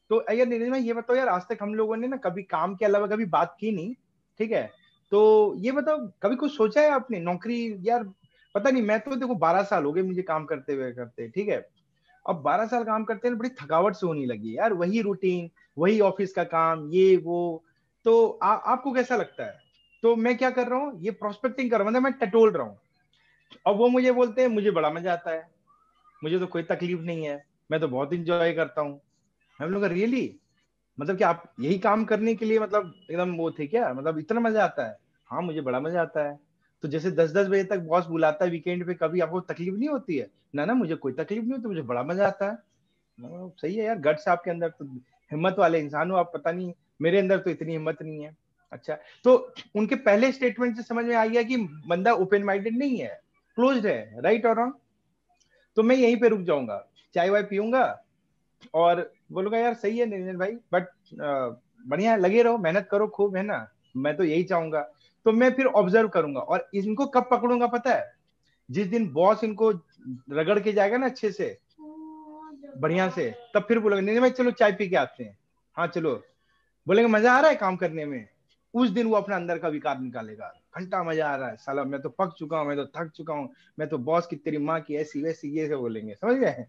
तो यार निरंजन भाई ये बताओ यार, आज तक हम लोगों ने ना कभी काम के अलावा कभी बात की नहीं, ठीक है, तो ये बताओ कभी कुछ सोचा है आपने नौकरी? यार पता नहीं, मैं तो देखो 12 साल हो गए मुझे काम करते हुए करते, ठीक है, अब 12 साल काम करते हैं बड़ी थकावट से होने लगी यार, वही रूटीन, वही ऑफिस का काम, ये वो। तो आपको कैसा लगता है? तो मैं क्या कर रहा हूँ, ये प्रोस्पेक्टिंग कर रहा हूँ, मतलब मैं टटोल रहा हूँ। अब वो मुझे बोलते हैं मुझे बड़ा मजा आता है, मुझे तो कोई तकलीफ नहीं है, मैं तो बहुत इंजॉय करता हूँ। हम लोग रियली, मतलब कि आप यही काम करने के लिए मतलब एकदम वो थे क्या, मतलब इतना मजा आता है? हाँ मुझे बड़ा मजा आता है। तो जैसे 10-10 बजे तक बॉस बुलाता है वीकेंड पे, कभी आपको तकलीफ नहीं होती है? ना ना मुझे कोई तकलीफ नहीं होती, मुझे बड़ा मजा आता है। सही है यार, गट्स आपके अंदर, तो हिम्मत वाले इंसान हो आप, पता नहीं मेरे अंदर तो इतनी हिम्मत नहीं है। अच्छा, तो उनके पहले स्टेटमेंट से समझ में आ गया कि बंदा ओपन माइंडेड नहीं है, क्लोज्ड है, राइट और रॉन्ग? तो मैं यहीं पे रुक जाऊंगा, चाय वाय पीऊंगा और बोलूंगा यार सही है निरंजन भाई, बट बढ़िया लगे रहो, मेहनत करो खूब, है ना, मैं तो यही चाहूंगा। तो मैं फिर ऑब्जर्व करूंगा, और इनको कब पकड़ूंगा पता है? जिस दिन बॉस इनको रगड़ के जाएगा ना अच्छे से, बढ़िया से, तब फिर बोलेंगे नहीं भाई चलो चाय पी के आते हैं, हाँ चलो, बोलेंगे मजा आ रहा है काम करने में, उस दिन वो अपना अंदर का विकार निकालेगा, घंटा मजा आ रहा है साला, मैं तो पक चुका हूँ, मैं तो थक चुका हूँ, मैं तो बॉस की तेरी माँ की ऐसी वैसी, ये सब बोलेंगे, समझ गए?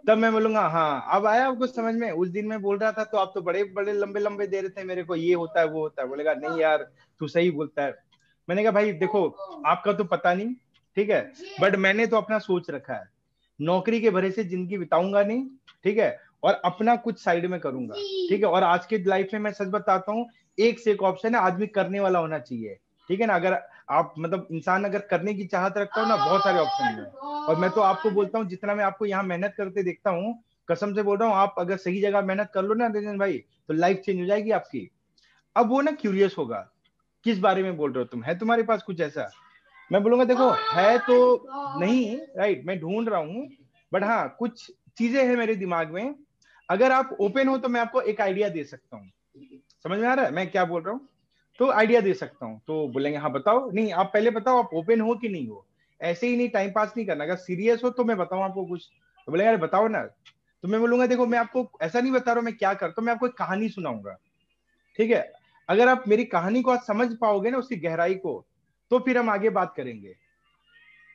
तब मैं बोलूंगा हाँ अब आया आपको समझ में, उस दिन मैं बोल रहा था तो आप तो बड़े बड़े लंबे लंबे दे रहे थे मेरे को, ये होता है वो होता है। बोलेगा नहीं यार तू सही बोलता है। मैंने कहा भाई देखो आपका तो पता नहीं, ठीक है, बट मैंने तो अपना सोच रखा है, नौकरी के भरे से जिंदगी बिताऊंगा नहीं, ठीक है, और अपना कुछ साइड में करूंगा, ठीक है। और आज के लाइफ में मैं सच बताता हूँ, एक से एक ऑप्शन है, आदमी करने वाला होना चाहिए, ठीक है ना। अगर आप मतलब इंसान अगर करने की चाहत रखता हो ना, बहुत सारे ऑप्शन है। और मैं तो आपको बोलता हूँ, जितना मैं आपको यहाँ मेहनत करते देखता हूँ, कसम से बोल रहा हूँ, आप अगर सही जगह मेहनत कर लो ना निरंजन भाई, तो लाइफ चेंज हो जाएगी आपकी। अब वो ना क्यूरियस होगा, किस बारे में बोल रहे हो तुम, है तुम्हारे पास कुछ ऐसा? मैं बोलूंगा देखो है तो नहीं, राइट, मैं ढूंढ रहा हूँ, बट हाँ कुछ चीजें हैं मेरे दिमाग में, अगर आप ओपन हो तो मैं आपको एक आइडिया दे सकता हूँ। समझ में आ रहा है मैं क्या बोल रहा हूँ? तो आइडिया दे सकता हूँ। तो बोलेंगे हाँ बताओ, नहीं आप पहले बताओ आप ओपन हो कि नहीं हो, ऐसे ही नहीं टाइम पास नहीं करना, अगर सीरियस हो तो मैं बताऊँ आपको कुछ। तो बोलेंगे अरे बताओ ना। तो मैं बोलूंगा देखो मैं आपको ऐसा नहीं बता रहा हूँ मैं क्या करता हूँ, मैं आपको एक कहानी सुनाऊंगा, ठीक है, अगर आप मेरी कहानी को आज समझ पाओगे ना, उसकी गहराई को, तो फिर हम आगे बात करेंगे।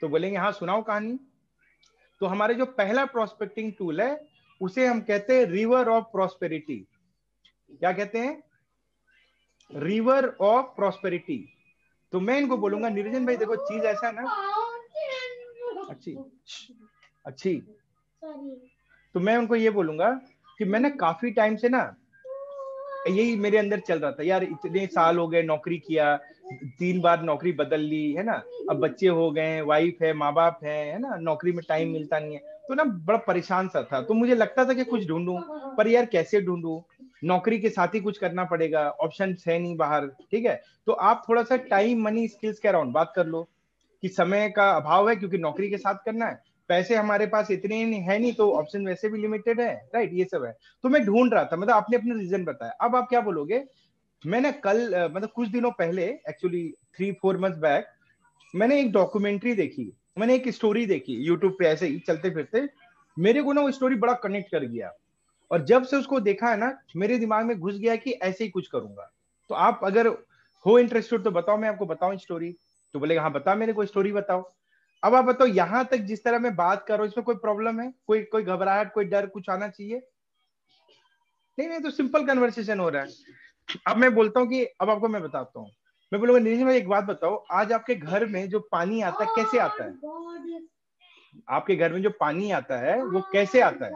तो बोलेंगे हाँ सुनाओ कहानी। तो हमारे जो पहला प्रोस्पेक्टिंग टूल है उसे हम कहते हैं रिवर ऑफ प्रॉस्पेरिटी। क्या कहते हैं? River of prosperity. तो मैं इनको बोलूंगा निरंजन भाई देखो चीज ऐसा है ना, अच्छी, तो मैं उनको ये बोलूंगा कि मैंने काफी टाइम से ना यही मेरे अंदर चल रहा था यार, इतने साल हो गए नौकरी किया, 3 बार नौकरी बदल ली है ना, अब बच्चे हो गए, वाइफ है, माँ बाप है ना, नौकरी में टाइम मिलता नहीं है, तो ना बड़ा परेशान सा था। तो मुझे लगता था कि कुछ ढूंढूं, पर यार कैसे ढूंढूं, नौकरी के साथ ही कुछ करना पड़ेगा, ऑप्शन है नहीं बाहर, ठीक है। तो आप थोड़ा सा टाइम मनी स्किल्स के अराउंड बात कर लो कि समय का अभाव है क्योंकि नौकरी के साथ करना है, पैसे हमारे पास इतने है नहीं, तो ऑप्शन वैसे भी लिमिटेड है, राइट, ये सब है। तो मैं ढूंढ रहा था, मतलब आपने अपने रीजन बताया, अब आप क्या बोलोगे? मैंने कल मतलब कुछ दिनों पहले, एक्चुअली 3-4 मंथ बैक, मैंने एक डॉक्यूमेंट्री देखी, मैंने एक स्टोरी देखी यूट्यूब पे, ऐसे ही चलते फिरते मेरे को ना वो स्टोरी बड़ा कनेक्ट कर गया, और जब से उसको देखा है ना मेरे दिमाग में घुस गया कि ऐसे ही कुछ करूंगा। तो आप अगर हो इंटरेस्टेड तो बताओ, मैं आपको बताऊं स्टोरी। तो बोलेगा हाँ बता, मेरे को स्टोरी बताओ। अब आप बताओ यहां तक जिस तरह मैं बात कर रहा हूँ इसमें कोई प्रॉब्लम है, कोई घबराहट, कोई डर, कुछ आना चाहिए? नहीं, तो सिंपल कन्वर्सेशन हो रहा है। अब मैं बोलता हूँ कि अब आपको मैं बताता हूँ, मैं बोलूंगा निरंजन भाई एक बात बताओ, आज आपके घर में जो पानी आता है कैसे आता है? आपके घर में जो पानी आता है वो कैसे आता है?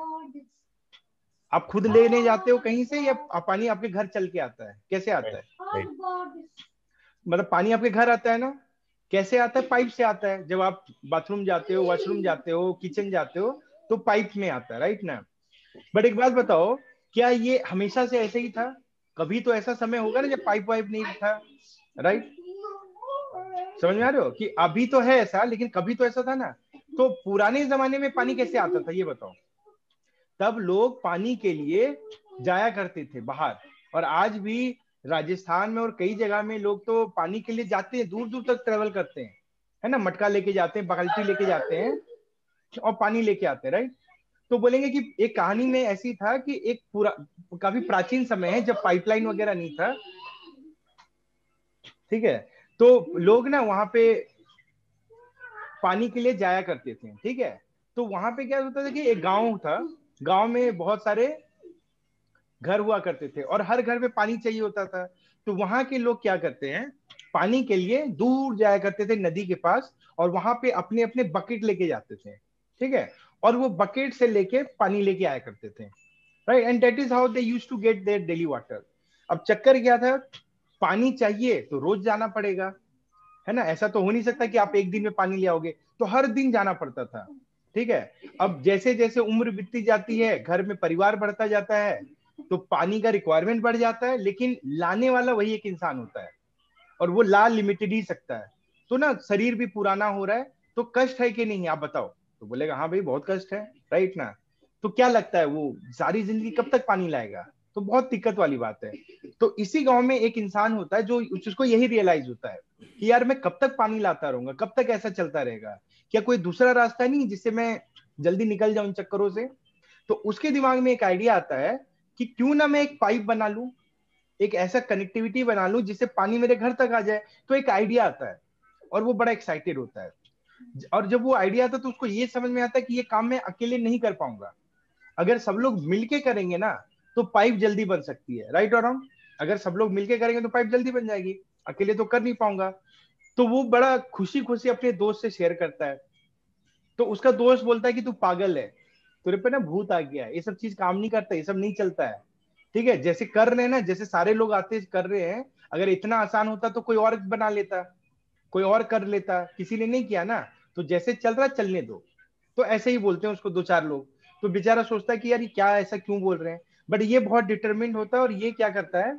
आप खुद लेने जाते हो कहीं से या पानी आपके घर चल के आता है? कैसे आता है? मतलब पानी आपके घर आता है ना, कैसे आता है? पाइप से आता है। जब आप बाथरूम जाते हो, वॉशरूम जाते हो, किचन जाते हो, तो पाइप में आता है, राइट ना? बट एक बात बताओ, क्या ये हमेशा से ऐसे ही था? कभी तो ऐसा समय होगा ना जब पाइप वाइप नहीं था, राइट? समझ में आ रहे हो कि अभी तो है ऐसा, लेकिन कभी तो ऐसा था ना। तो पुराने जमाने में पानी कैसे आता था ये बताओ? तब लोग पानी के लिए जाया करते थे बाहर, और आज भी राजस्थान में और कई जगह में लोग तो पानी के लिए जाते हैं, दूर दूर तक ट्रेवल करते हैं, है ना? मटका लेके जाते हैं, बाल्टी लेके जाते हैं और पानी लेके आते हैं, राइट? तो बोलेंगे कि एक कहानी में ऐसी था कि एक पूरा काफी प्राचीन समय है जब पाइपलाइन वगैरह नहीं था, ठीक है? तो लोग ना वहां पे पानी के लिए जाया करते थे, ठीक है? तो वहां पे क्या होता था कि एक गांव था, गांव में बहुत सारे घर हुआ करते थे और हर घर में पानी चाहिए होता था। तो वहां के लोग क्या करते हैं, पानी के लिए दूर जाया करते थे नदी के पास, और वहां पे अपने अपने बकेट लेके जाते थे, ठीक है? और वो बकेट से लेके पानी लेके आया करते थे, right? And that is how they used to get their daily water. अब चक्कर क्या था, पानी चाहिए तो रोज जाना पड़ेगा, है ना? ऐसा तो हो नहीं सकता कि आप एक दिन में पानी ले आओगे, तो हर दिन जाना पड़ता था, ठीक है? अब जैसे जैसे उम्र बीतती जाती है, घर में परिवार बढ़ता जाता है, तो पानी का रिक्वायरमेंट बढ़ जाता है, लेकिन लाने वाला वही एक इंसान होता है, और वो ला लिमिटेड ही सकता है। तो ना शरीर भी पुराना हो रहा है, तो कष्ट है कि नहीं, आप बताओ? तो बोलेगा हाँ भाई बहुत कष्ट है, राइट ना? तो क्या लगता है वो सारी जिंदगी कब तक पानी लाएगा? तो बहुत दिक्कत वाली बात है। तो इसी गांव में एक इंसान होता है जो जिसको यही रियलाइज होता है कि यार मैं कब तक पानी लाता रहूंगा, कब तक ऐसा चलता रहेगा? क्या कोई दूसरा रास्ता नहीं जिससे मैं जल्दी निकल जाऊं इन चक्करों से? तो उसके दिमाग में एक आइडिया आता है कि क्यों ना मैं एक पाइप बना लूं, एक ऐसा कनेक्टिविटी बना लूं जिससे पानी मेरे घर तक आ जाए। तो एक आइडिया आता है और वो बड़ा एक्साइटेड होता है, और जब वो आइडिया आता है तो उसको ये समझ में आता है कि ये काम मैं अकेले नहीं कर पाऊंगा, अगर सब लोग मिलके करेंगे ना तो पाइप जल्दी बन सकती है, राइट और रॉन्ग? अगर सब लोग मिलके करेंगे तो पाइप जल्दी बन जाएगी, अकेले तो कर नहीं पाऊंगा। तो वो बड़ा खुशी खुशी अपने दोस्त से शेयर करता है। तो उसका दोस्त बोलता है कि तू पागल है, तेरे पे ना भूत आ गया है, ये सब चीज काम नहीं करता, ये सब नहीं चलता है, ठीक है? जैसे कर रहे हैं ना, जैसे सारे लोग आते कर रहे हैं, अगर इतना आसान होता तो कोई और बना लेता, कोई और कर लेता, किसी ने नहीं किया ना, तो जैसे चल रहा चलने दो। तो ऐसे ही बोलते हैं उसको दो चार लोग। तो बेचारा सोचता है कि यार ये क्या, ऐसा क्यों बोल रहे हैं? बट ये बहुत डिटरमिन्ड होता है, और ये क्या करता है,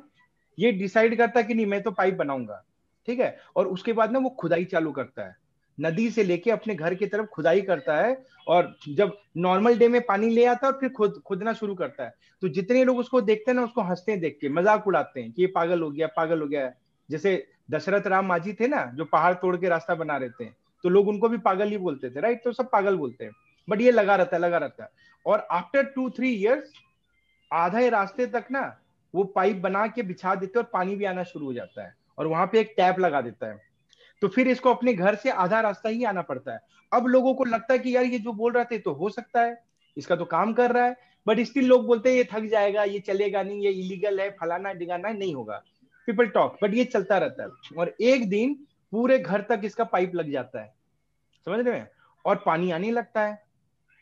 ये डिसाइड करता है कि नहीं मैं तो पाइप बनाऊंगा, ठीक है? और उसके बाद ना वो खुदाई चालू करता है, नदी से लेके अपने घर की तरफ खुदाई करता है, और जब नॉर्मल डे में पानी ले आता है और फिर खुदना शुरू करता है। तो जितने लोग उसको देखते हैं ना, उसको हंसते हैं, देख के मजाक उड़ाते हैं कि ये पागल हो गया, पागल हो गया। जैसे दशरथ राम माझी थे ना, जो पहाड़ तोड़ के रास्ता बना रहे थे, तो लोग उनको भी पागल ही बोलते थे, राइट? तो सब पागल बोलते हैं, बट ये लगा रहता है, लगा रहता है। और आफ्टर 2-3 ईयर्स आधे रास्ते तक ना वो पाइप बना के बिछा देते हैं और पानी भी आना शुरू हो जाता है, और वहां पे एक टैप लगा देता है। तो फिर इसको अपने घर से आधा रास्ता ही आना पड़ता है। अब लोगों को लगता है कि यार ये जो बोल रहे थे तो हो सकता है, इसका तो काम कर रहा है, बट स्टिल लोग बोलते हैं ये थक जाएगा, ये चलेगा नहीं, ये इलीगल है, फलाना डिगाना, नहीं होगा। पीपल टॉक, बट ये चलता रहता है। और एक दिन पूरे घर तक इसका पाइप लग जाता है, समझ रहे हैं? और पानी आने लगता है।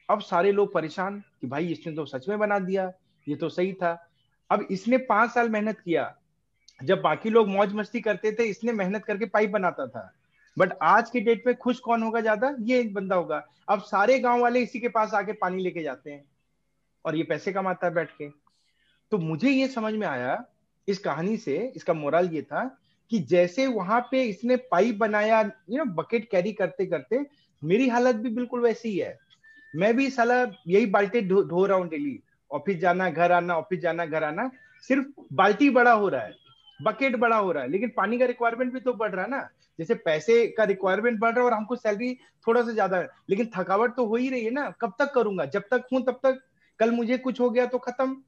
अब सारे लोग परेशान कि भाई इसने तो सच में बना दिया, ये तो सही था। अब इसने 5 साल मेहनत किया, जब बाकी लोग मौज मस्ती करते थे इसने मेहनत करके पाइप बनाता था। बट आज के डेट में खुश कौन होगा ज्यादा? ये एक बंदा होगा। अब सारे गांव वाले इसी के पास आके पानी लेके जाते हैं, और ये पैसे कमाता है बैठ के। तो मुझे ये समझ में आया इस कहानी से, इसका मोरल ये था कि जैसे वहां पे इसने पाइप बनाया, बकेट कैरी करते करते मेरी हालत भी बिल्कुल वैसी ही है। मैं भी साला यही बाल्टी धो रहा हूँ डेली, ऑफिस जाना घर आना, ऑफिस जाना घर आना। सिर्फ बाल्टी बड़ा हो रहा है, बकेट बड़ा हो रहा है, लेकिन पानी का रिक्वायरमेंट भी तो बढ़ रहा है ना। जैसे पैसे का रिक्वायरमेंट बढ़ रहा है और हमको सैलरी थोड़ा सा ज्यादा है, लेकिन थकावट तो हो ही रही है ना। कब तक करूंगा? जब तक हूं तब तक, कल मुझे कुछ हो गया तो खत्म।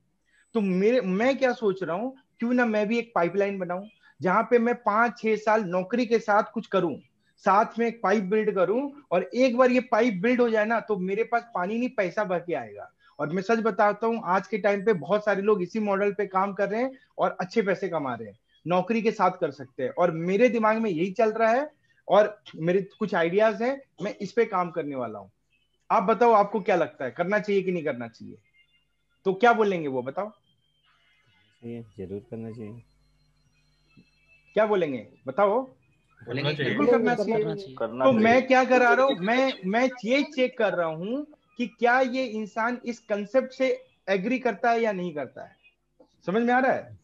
तो मैं क्या सोच रहा हूँ, क्यों ना मैं भी एक पाइपलाइन बनाऊं, जहां पे मैं 5-6 साल नौकरी के साथ कुछ करूं, साथ में एक पाइप बिल्ड करूं, और एक बार ये पाइप बिल्ड हो जाए ना तो मेरे पास पानी नहीं पैसा भर के आएगा। और मैं सच बताता हूँ, आज के टाइम पे बहुत सारे लोग इसी मॉडल पे काम कर रहे हैं और अच्छे पैसे कमा रहे हैं, नौकरी के साथ कर सकते हैं। और मेरे दिमाग में यही चल रहा है, और मेरे कुछ आइडियाज हैं, मैं इस पे काम करने वाला हूँ। आप बताओ, आपको क्या लगता है करना चाहिए कि नहीं करना चाहिए? तो क्या बोलेंगे वो, बताओ जरूर करना चाहिए। क्या बोलेंगे बताओ? बिल्कुल करना चाहिए। तो चाहिए। मैं क्या करा रहा हूँ, मैं ये चेक कर रहा हूँ कि क्या ये इंसान इस कंसेप्ट से एग्री करता है या नहीं करता है। समझ में आ रहा है?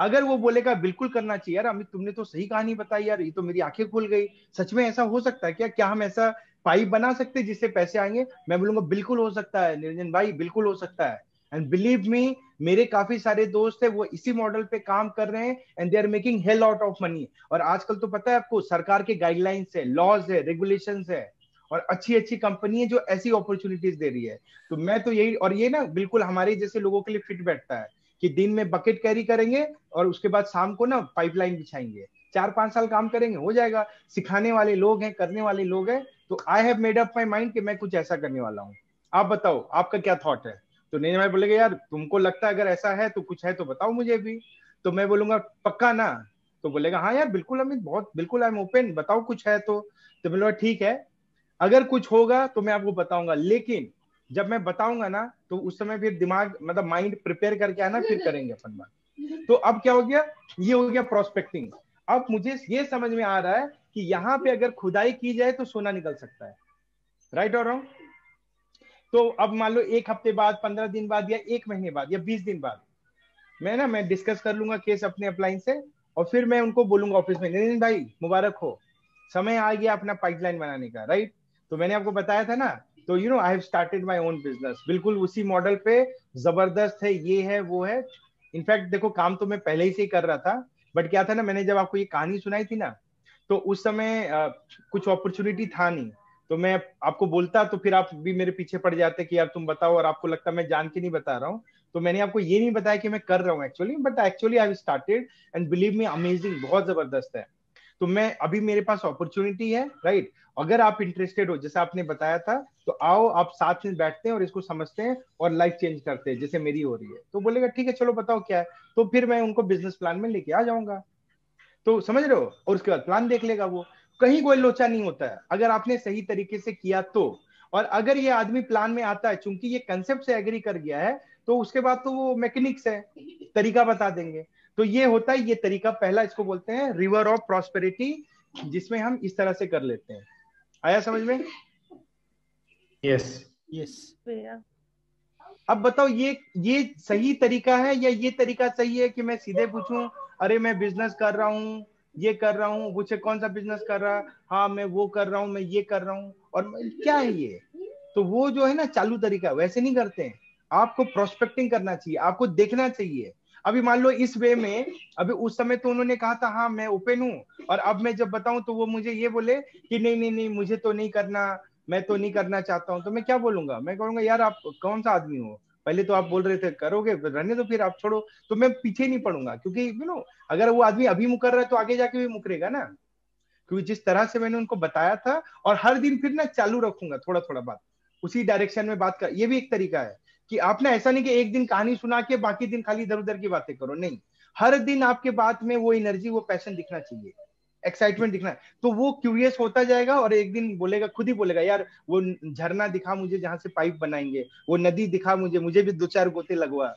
अगर वो बोलेगा बिल्कुल करना चाहिए, यार अमित तुमने तो सही कहानी बताई यार, ये तो मेरी आंखें खुल गई, सच में ऐसा हो सकता है क्या? क्या हम ऐसा पाइप बना सकते हैं जिससे पैसे आएंगे? मैं बोलूंगा बिल्कुल हो सकता है निरंजन भाई, बिल्कुल हो सकता है। एंड बिलीव मी, मेरे काफी सारे दोस्त है वो इसी मॉडल पे काम कर रहे हैं and they are making hell out of money. और आजकल तो पता है आपको, सरकार के गाइडलाइंस है, लॉज है, रेगुलेशंस है, और अच्छी अच्छी कंपनी है जो ऐसी अपॉर्चुनिटीज दे रही है। तो मैं तो यही, और ये ना बिल्कुल हमारे जैसे लोगों के लिए फिट बैठता है कि दिन में बकेट कैरी करेंगे और उसके बाद शाम को ना पाइपलाइन बिछाएंगे, 4-5 साल काम करेंगे, हो जाएगा। सिखाने वाले लोग हैं, करने वाले लोग हैं। तो I have made up my mind कि मैं कुछ ऐसा करने वाला हूँ। आप बताओ आपका क्या थॉट है? तो नहीं, मैं बोलेगा यार तुमको लगता है अगर ऐसा है तो कुछ है तो बताओ मुझे भी। तो मैं बोलूंगा पक्का ना? तो बोलेगा हाँ यार बिल्कुल अमित, बहुत बिल्कुल, आई एम ओपन, बताओ कुछ है तो बोलूंगा ठीक है, अगर कुछ होगा तो मैं आपको बताऊंगा, लेकिन जब मैं बताऊंगा ना तो उस समय फिर दिमाग मतलब माइंड प्रिपेयर करके आना, फिर करेंगे अपन बात। तो अब क्या हो गया, ये हो गया प्रोस्पेक्टिंग। अब मुझे ये समझ में आ रहा है कि यहाँ पे अगर खुदाई की जाए तो सोना निकल सकता है, राइट और रॉन्ग? तो अब मान लो 1 हफ्ते बाद, 15 दिन बाद, या 1 महीने बाद, या 20 दिन बाद मैं डिस्कस कर लूंगा केस अपने अपलाइन से, और फिर मैं उनको बोलूंगा ऑफिस में, नितिन भाई मुबारक हो, समय आ गया अपना पाइपलाइन बनाने का, राइट? तो मैंने आपको बताया था ना, तो you know I have started my own business, बिल्कुल उसी मॉडल पे, जबरदस्त है, ये है वो है। इनफैक्ट देखो काम तो मैं पहले ही से ही कर रहा था, बट क्या था ना, मैंने जब आपको ये कहानी सुनाई थी ना, तो उस समय कुछ अपॉर्चुनिटी था नहीं, तो मैं आपको बोलता तो फिर आप भी मेरे पीछे पड़ जाते कि यार तुम बताओ, और आपको लगता मैं जान के नहीं बता रहा हूँ। तो मैंने आपको ये नहीं बताया कि मैं कर रहा हूँ actually, but actually I have started and believe me amazing, बहुत जबरदस्त है। तो मैं अभी मेरे पास अपॉर्चुनिटी है, राइट? अगर आप इंटरेस्टेड हो, जैसे आपने बताया था, तो आओ आप साथ में बैठते हैं और इसको समझते हैं और लाइफ चेंज करते हैं, जैसे मेरी हो रही है। तो बोलेगा ठीक है चलो बताओ क्या है, तो फिर मैं उनको बिजनेस प्लान में लेके आ जाऊंगा। तो समझ रहे हो? और उसके बाद प्लान देख लेगा वो, कहीं कोई लोचा नहीं होता है अगर आपने सही तरीके से किया तो। और अगर ये आदमी प्लान में आता है, चूंकि ये कंसेप्ट से एग्री कर गया है, तो उसके बाद तो वो मैकेनिक्स है, तरीका बता देंगे। तो ये होता है ये तरीका पहला, इसको बोलते हैं रिवर ऑफ प्रॉस्पेरिटी, जिसमें हम इस तरह से कर लेते हैं। आया समझ में? यस। अब बताओ ये सही तरीका है या ये तरीका सही है कि मैं सीधे पूछूं, अरे मैं बिजनेस कर रहा हूँ, ये कर रहा हूँ, मुझे कौन सा बिजनेस कर रहा, हाँ मैं वो कर रहा हूँ, मैं ये कर रहा हूँ, और क्या है ये? तो वो जो है ना चालू तरीका, वैसे नहीं करते हैं। आपको प्रोस्पेक्टिंग करना चाहिए, आपको देखना चाहिए। अभी मान लो इस वे में, अभी उस समय तो उन्होंने कहा था हाँ मैं ओपन हूँ, और अब मैं जब बताऊं तो वो मुझे ये बोले कि नहीं नहीं नहीं मुझे तो नहीं करना, मैं तो नहीं करना चाहता हूँ। तो मैं क्या बोलूंगा? मैं कहूंगा यार आप कौन सा आदमी हो, पहले तो आप बोल रहे थे करोगे, रहने दो, फिर आप छोड़ो। तो मैं पीछे नहीं पड़ूंगा, क्योंकि यू नो अगर वो आदमी अभी मुकर रहा है तो आगे जाके भी मुकरेगा ना, क्योंकि जिस तरह से मैंने उनको बताया था। और हर दिन फिर ना चालू रखूंगा थोड़ा थोड़ा बात, उसी डायरेक्शन में बात कर। ये भी एक तरीका है कि आप ना ऐसा नहीं कि एक दिन कहानी सुना के बाकी दिन खाली इधर उधर की बातें करो, नहीं, हर दिन आपके बात में वो एनर्जी, वो पैशन दिखना चाहिए, एक्साइटमेंट दिखना है। तो वो क्यूरियस होता जाएगा और एक दिन बोलेगा, खुद ही बोलेगा यार वो झरना दिखा मुझे जहां से पाइप बनाएंगे, वो नदी दिखा मुझे भी 2-4 गोते लगवा,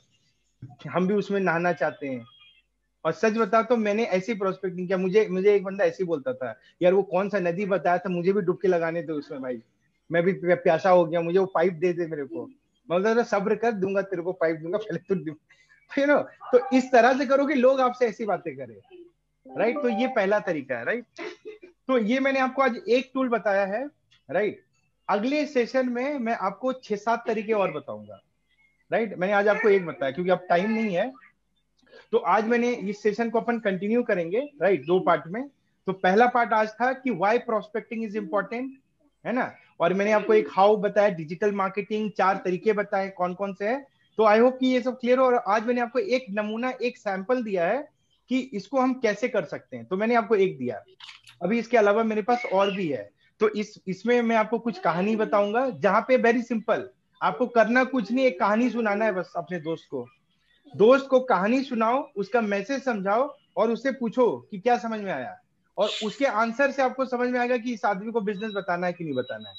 हम भी उसमें नहाना चाहते हैं। और सच बता तो मैंने ऐसी प्रोस्पेक्टिंग किया, मुझे एक बंदा ऐसे ही बोलता था, यार वो कौन सा नदी बताया था, मुझे भी डुबकी लगाने दो उसमें भाई, मैं भी प्यासा हो गया, मुझे वो पाइप दे दे मेरे को। मैं बोलता था सब्र कर, दूंगा तेरे को पाइप दूंगा, पहले तू यू नो। तो इस तरह से करो कि लोग आपसे ऐसी बातें करें, राइट? तो ये पहला तरीका है, राइट? तो ये मैंने आपको आज एक टूल बताया है, राइट? अगले सेशन में मैं आपको 6-7 तरीके और बताऊंगा, राइट? मैंने आज आपको एक बताया क्योंकि अब टाइम नहीं है, तो आज मैंने इस सेशन को अपन कंटिन्यू करेंगे, राइट, 2 पार्ट में। तो पहला पार्ट आज था कि व्हाई प्रोस्पेक्टिंग इज इंपॉर्टेंट, है ना? और मैंने आपको एक हाउ बताया, डिजिटल मार्केटिंग 4 तरीके बताए कौन कौन से हैं। तो आई होप कि ये सब क्लियर हो। और आज मैंने आपको एक नमूना, एक सैंपल दिया है कि इसको हम कैसे कर सकते हैं, तो मैंने आपको एक दिया। अभी इसके अलावा मेरे पास और भी है, तो इसमें मैं आपको कुछ कहानी बताऊंगा, जहां पे वेरी सिंपल, आपको करना कुछ नहीं, एक कहानी सुनाना है बस अपने दोस्त को कहानी सुनाओ, उसका मैसेज समझाओ और उससे पूछो कि क्या समझ में आया, और उसके आंसर से आपको समझ में आएगा कि इस आदमी को बिजनेस बताना है कि नहीं बताना है।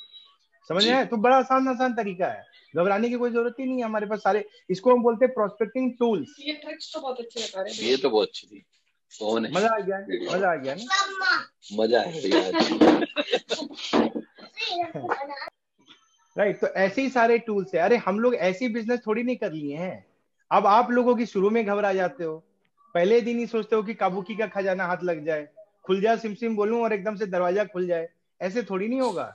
समझ में आया? तो बड़ा आसान आसान तरीका है, घबराने की कोई जरूरत ही नहीं है। हमारे पास सारे, इसको हम बोलते हैं प्रोस्पेक्टिंग टूल्स। ये ट्रिक्स तो बहुत अच्छी बता रहे हैं। ये तो बहुत अच्छी थी। कौन है? मजा आ गया, मजा आ गया ना? मजा आया राइट। तो ऐसे ही सारे टूल्स है। अरे हम लोग ऐसी बिजनेस थोड़ी नहीं कर लिए हैं। अब आप लोगों की शुरू में घबरा जाते हो, पहले दिन ही सोचते हो कि काबुकी का खजाना हाथ लग जाए, खुल जाए सिम सिम बोलूं और एकदम से दरवाजा खुल जाए। ऐसे थोड़ी नहीं होगा।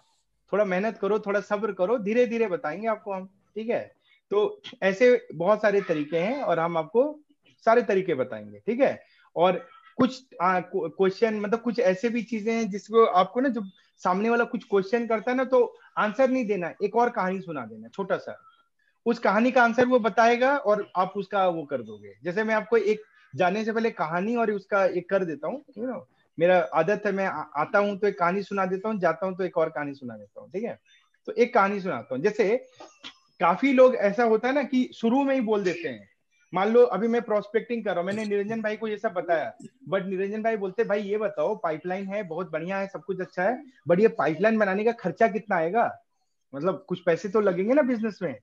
थोड़ा मेहनत करो, थोड़ा सब्र करो, धीरे धीरे बताएंगे आपको हम, ठीक है? तो ऐसे बहुत सारे तरीके हैं और हम आपको सारे तरीके बताएंगे, ठीक है? और कुछ क्वेश्चन, मतलब कुछ ऐसे भी चीजें हैं जिसको आपको ना, जब सामने वाला कुछ क्वेश्चन करता है ना, तो आंसर नहीं देना, एक और कहानी सुना देना छोटा सा, उस कहानी का आंसर वो बताएगा और आप उसका वो कर दोगे। जैसे मैं आपको एक जाने से पहले कहानी और उसका एक कर देता हूँ, यू नो, मेरा आदत है, मैं आता हूँ तो एक कहानी सुना देता हूँ, जाता हूँ तो एक और कहानी सुना देता हूँ, ठीक है? तो एक कहानी सुनाता हूँ। जैसे काफी लोग ऐसा होता है ना कि शुरू में ही बोल देते हैं। मान लो अभी मैं प्रोस्पेक्टिंग कर रहा हूँ, मैंने निरंजन भाई को ये सब बताया, बट निरंजन भाई बोलते भाई ये बताओ, पाइपलाइन है बहुत बढ़िया है, सब कुछ अच्छा है, बट ये पाइपलाइन बनाने का खर्चा कितना आएगा, मतलब कुछ पैसे तो लगेंगे ना बिजनेस में।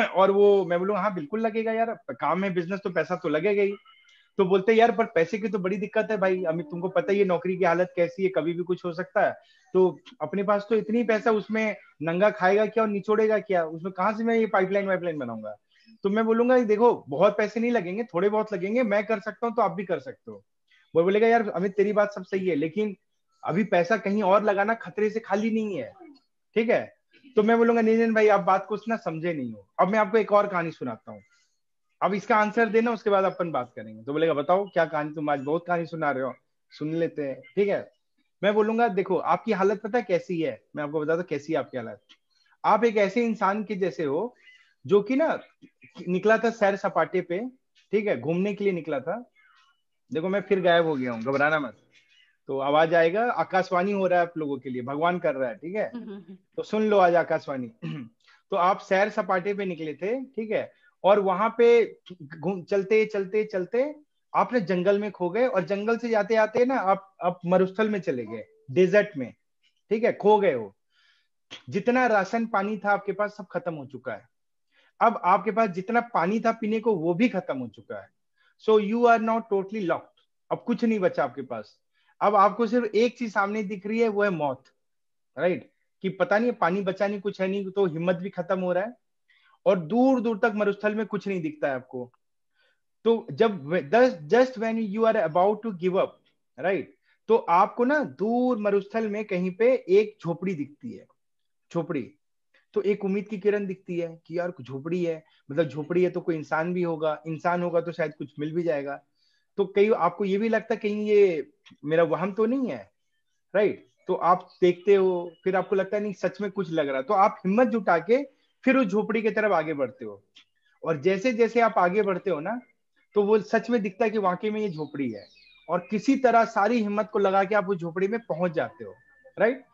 और वो मैं बोलूँ हाँ बिल्कुल लगेगा यार, काम है बिजनेस तो पैसा तो लगेगा ही। तो बोलते यार पर पैसे की तो बड़ी दिक्कत है भाई, अमित तुमको पता ही है नौकरी की हालत कैसी है, कभी भी कुछ हो सकता है, तो अपने पास तो इतनी पैसा, उसमें नंगा खाएगा क्या और निचोड़ेगा क्या, उसमें कहाँ से मैं ये पाइपलाइन वाइपलाइन बनाऊंगा? तो मैं बोलूंगा देखो बहुत पैसे नहीं लगेंगे, थोड़े बहुत लगेंगे, मैं कर सकता हूँ तो आप भी कर सकते हो। वो बोलेगा यार अमित तेरी बात सब सही है, लेकिन अभी पैसा कहीं और लगाना खतरे से खाली नहीं है, ठीक है? तो मैं बोलूंगा निरंजन भाई आप बात को ना समझे नहीं हो, अब मैं आपको एक और कहानी सुनाता हूँ, अब इसका आंसर देना, उसके बाद अपन बात करेंगे। तो बोलेगा बताओ क्या कहानी, तुम आज बहुत कहानी सुना रहे हो, सुन लेते हैं, ठीक है? मैं बोलूंगा देखो आपकी हालत पता है कैसी है, मैं आपको बताता हूँ कैसी है आपकी हालत। आप एक ऐसे इंसान के जैसे हो जो कि ना निकला था सैर सपाटे पे, ठीक है, घूमने के लिए निकला था। देखो मैं फिर गायब हो गया हूँ, घबराना मत, तो आवाज आएगा, आकाशवाणी हो रहा है आप लोगों के लिए, भगवान कर रहा है, ठीक है? तो सुन लो आज आकाशवाणी। तो आप सैर सपाटे पे निकले थे, ठीक है, और वहां पे चलते चलते चलते आप ना जंगल में खो गए, और जंगल से जाते आते ना आप मरुस्थल में चले गए, डेजर्ट में, ठीक है, खो गए हो। जितना राशन पानी था आपके पास सब खत्म हो चुका है। अब आपके पास जितना पानी था पीने को वो भी खत्म हो चुका है। So you are not totally locked, अब कुछ नहीं बचा आपके पास। अब आपको सिर्फ एक चीज सामने दिख रही है, वो है मौत, राइट? कि पता नहीं पानी बचा नहीं, कुछ है नहीं, तो हिम्मत भी खत्म हो रहा है, और दूर दूर तक मरुस्थल में कुछ नहीं दिखता है आपको। तो जब just when you are about to give up, right, तो आपको ना दूर मरुस्थल में कहीं पे एक झोपड़ी दिखती है, झोपड़ी। तो एक उम्मीद की किरण दिखती है कि यार झोपड़ी है, मतलब झोपड़ी है तो कोई इंसान भी होगा, इंसान होगा तो शायद कुछ मिल भी जाएगा। तो कहीं आपको ये भी लगता है कहीं ये मेरा वहम तो नहीं है, राइट? तो आप देखते हो, फिर आपको लगता है नहीं सच में कुछ लग रहा है, तो आप हिम्मत जुटा के फिर उस झोपड़ी की तरफ आगे बढ़ते हो। और जैसे जैसे आप आगे बढ़ते हो ना, तो वो सच में दिखता है कि वाकई में ये झोपड़ी है, और किसी तरह सारी हिम्मत को लगा के आप उस झोपड़ी में पहुंच जाते हो, राइट?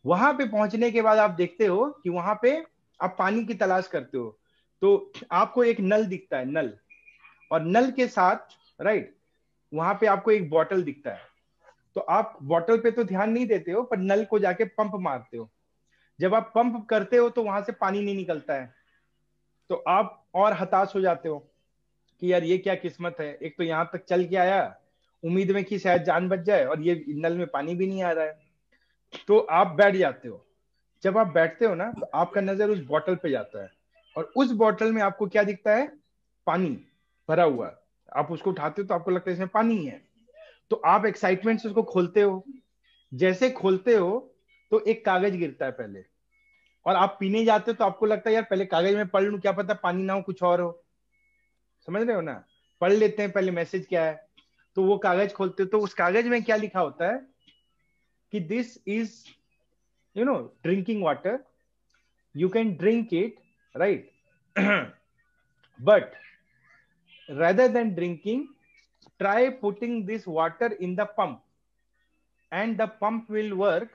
वहां पे पहुंचने के बाद आप देखते हो कि वहां पे आप पानी की तलाश करते हो, तो आपको एक नल दिखता है, नल, और नल के साथ, राइट, वहां पे आपको एक बॉटल दिखता है। तो आप बॉटल पे तो ध्यान नहीं देते हो, पर नल को जाके पंप मारते हो। जब आप पंप करते हो तो वहां से पानी नहीं निकलता है, तो आप और हताश हो जाते हो कि यार ये क्या किस्मत है, एक तो यहाँ तक चल के आया उम्मीद में कि शायद जान बच जाए, और ये नल में पानी भी नहीं आ रहा है। तो आप बैठ जाते हो। जब आप बैठते हो ना, तो आपका नजर उस बॉटल पे जाता है, और उस बॉटल में आपको क्या दिखता है? पानी भरा हुआ। आप उसको उठाते हो तो आपको लगता है इसमें पानी है, तो आप एक्साइटमेंट से उसको खोलते हो। जैसे खोलते हो तो एक कागज गिरता है पहले, और आप पीने जाते हो तो आपको लगता है यार पहले कागज में पढ़ लूं, क्या पता पानी ना हो कुछ और हो, समझ रहे हो ना? पढ़ लेते हैं पहले मैसेज क्या है। तो वो कागज खोलते हो तो उस कागज में क्या लिखा होता है कि this is drinking water, you can drink it, right, but rather than drinking, try putting this water in the pump, and the pump will work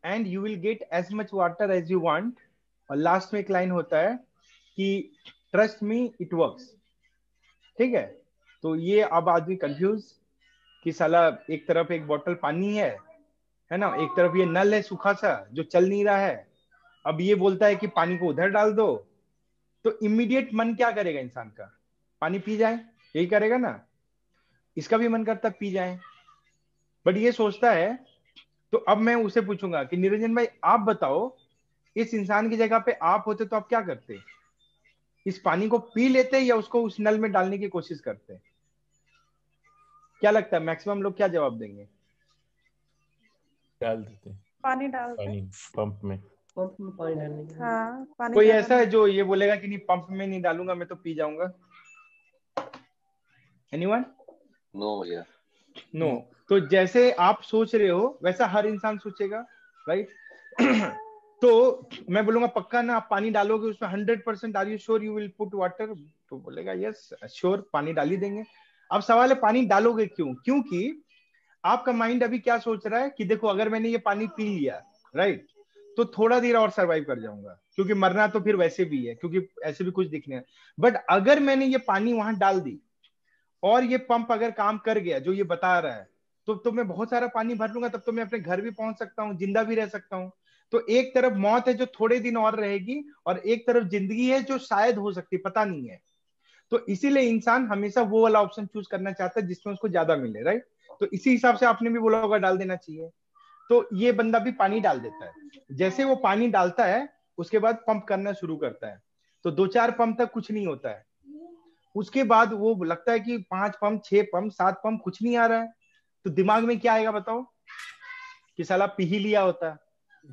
and you will get as much water as you want. और last में एक line होता है कि trust me it works, ठीक है? तो ये अब आदमी कंफ्यूज कि साला एक तरफ एक बोतल पानी है ना, एक तरफ ये नल है सूखा सा जो चल नहीं रहा है, अब ये बोलता है कि पानी को उधर डाल दो, तो इमीडिएट मन क्या करेगा इंसान का? पानी पी जाए, यही करेगा ना। इसका भी मन करता पी जाए, बट ये सोचता है। तो अब मैं उसे पूछूंगा कि निरंजन भाई आप बताओ, इस इंसान की जगह पे आप होते तो आप क्या करते? इस पानी को पी लेते या उसको उस नल में डालने की कोशिश करते? क्या लगता है मैक्सिमम लोग क्या जवाब देंगे? डाल देते, पानी डालते, पानी पंप में पानी डालने के लिए। हाँ पानी कोई डालने ऐसा है जो ये बोलेगा कि नहीं पंप में नहीं डालूंगा, मैं तो पी जाऊंगा? एनीवन? नो भैया, नो। तो जैसे आप सोच रहे हो वैसा हर इंसान सोचेगा, राइट? तो मैं बोलूंगा पक्का ना आप पानी डालोगे उसमें 100%, are you sure you will put water? तो बोलेगा यस श्योर, पानी डाल ही देंगे। अब सवाल है पानी डालोगे क्यों? क्योंकि आपका माइंड अभी क्या सोच रहा है कि देखो अगर मैंने ये पानी पी लिया, राइट, तो थोड़ा देर और सरवाइव कर जाऊंगा, क्योंकि मरना तो फिर वैसे भी है, क्योंकि ऐसे भी कुछ दिखने है। बट अगर मैंने ये पानी वहां डाल दी और ये पंप अगर काम कर गया जो ये बता रहा है, तो मैं बहुत सारा पानी भर लूंगा, तब तो मैं अपने घर भी पहुंच सकता हूँ, जिंदा भी रह सकता हूँ। तो एक तरफ मौत है जो थोड़े दिन और रहेगी, और एक तरफ जिंदगी है जो शायद हो सकती, पता नहीं है। तो इसीलिए इंसान हमेशा वो वाला ऑप्शन चूज करना चाहता है जिसमें उसको ज्यादा मिले, राइट? तो इसी हिसाब से आपने भी बोला होगा डाल देना चाहिए। तो ये बंदा भी पानी डाल देता है। जैसे वो पानी डालता है उसके बाद पंप करना शुरू करता है, तो 2-4 पंप तक कुछ नहीं होता है। उसके बाद वो लगता है कि 5 पंप, 6 पंप, 7 पंप, कुछ नहीं आ रहा है। तो दिमाग में क्या आएगा बताओ? कि साला पी ही लिया होता,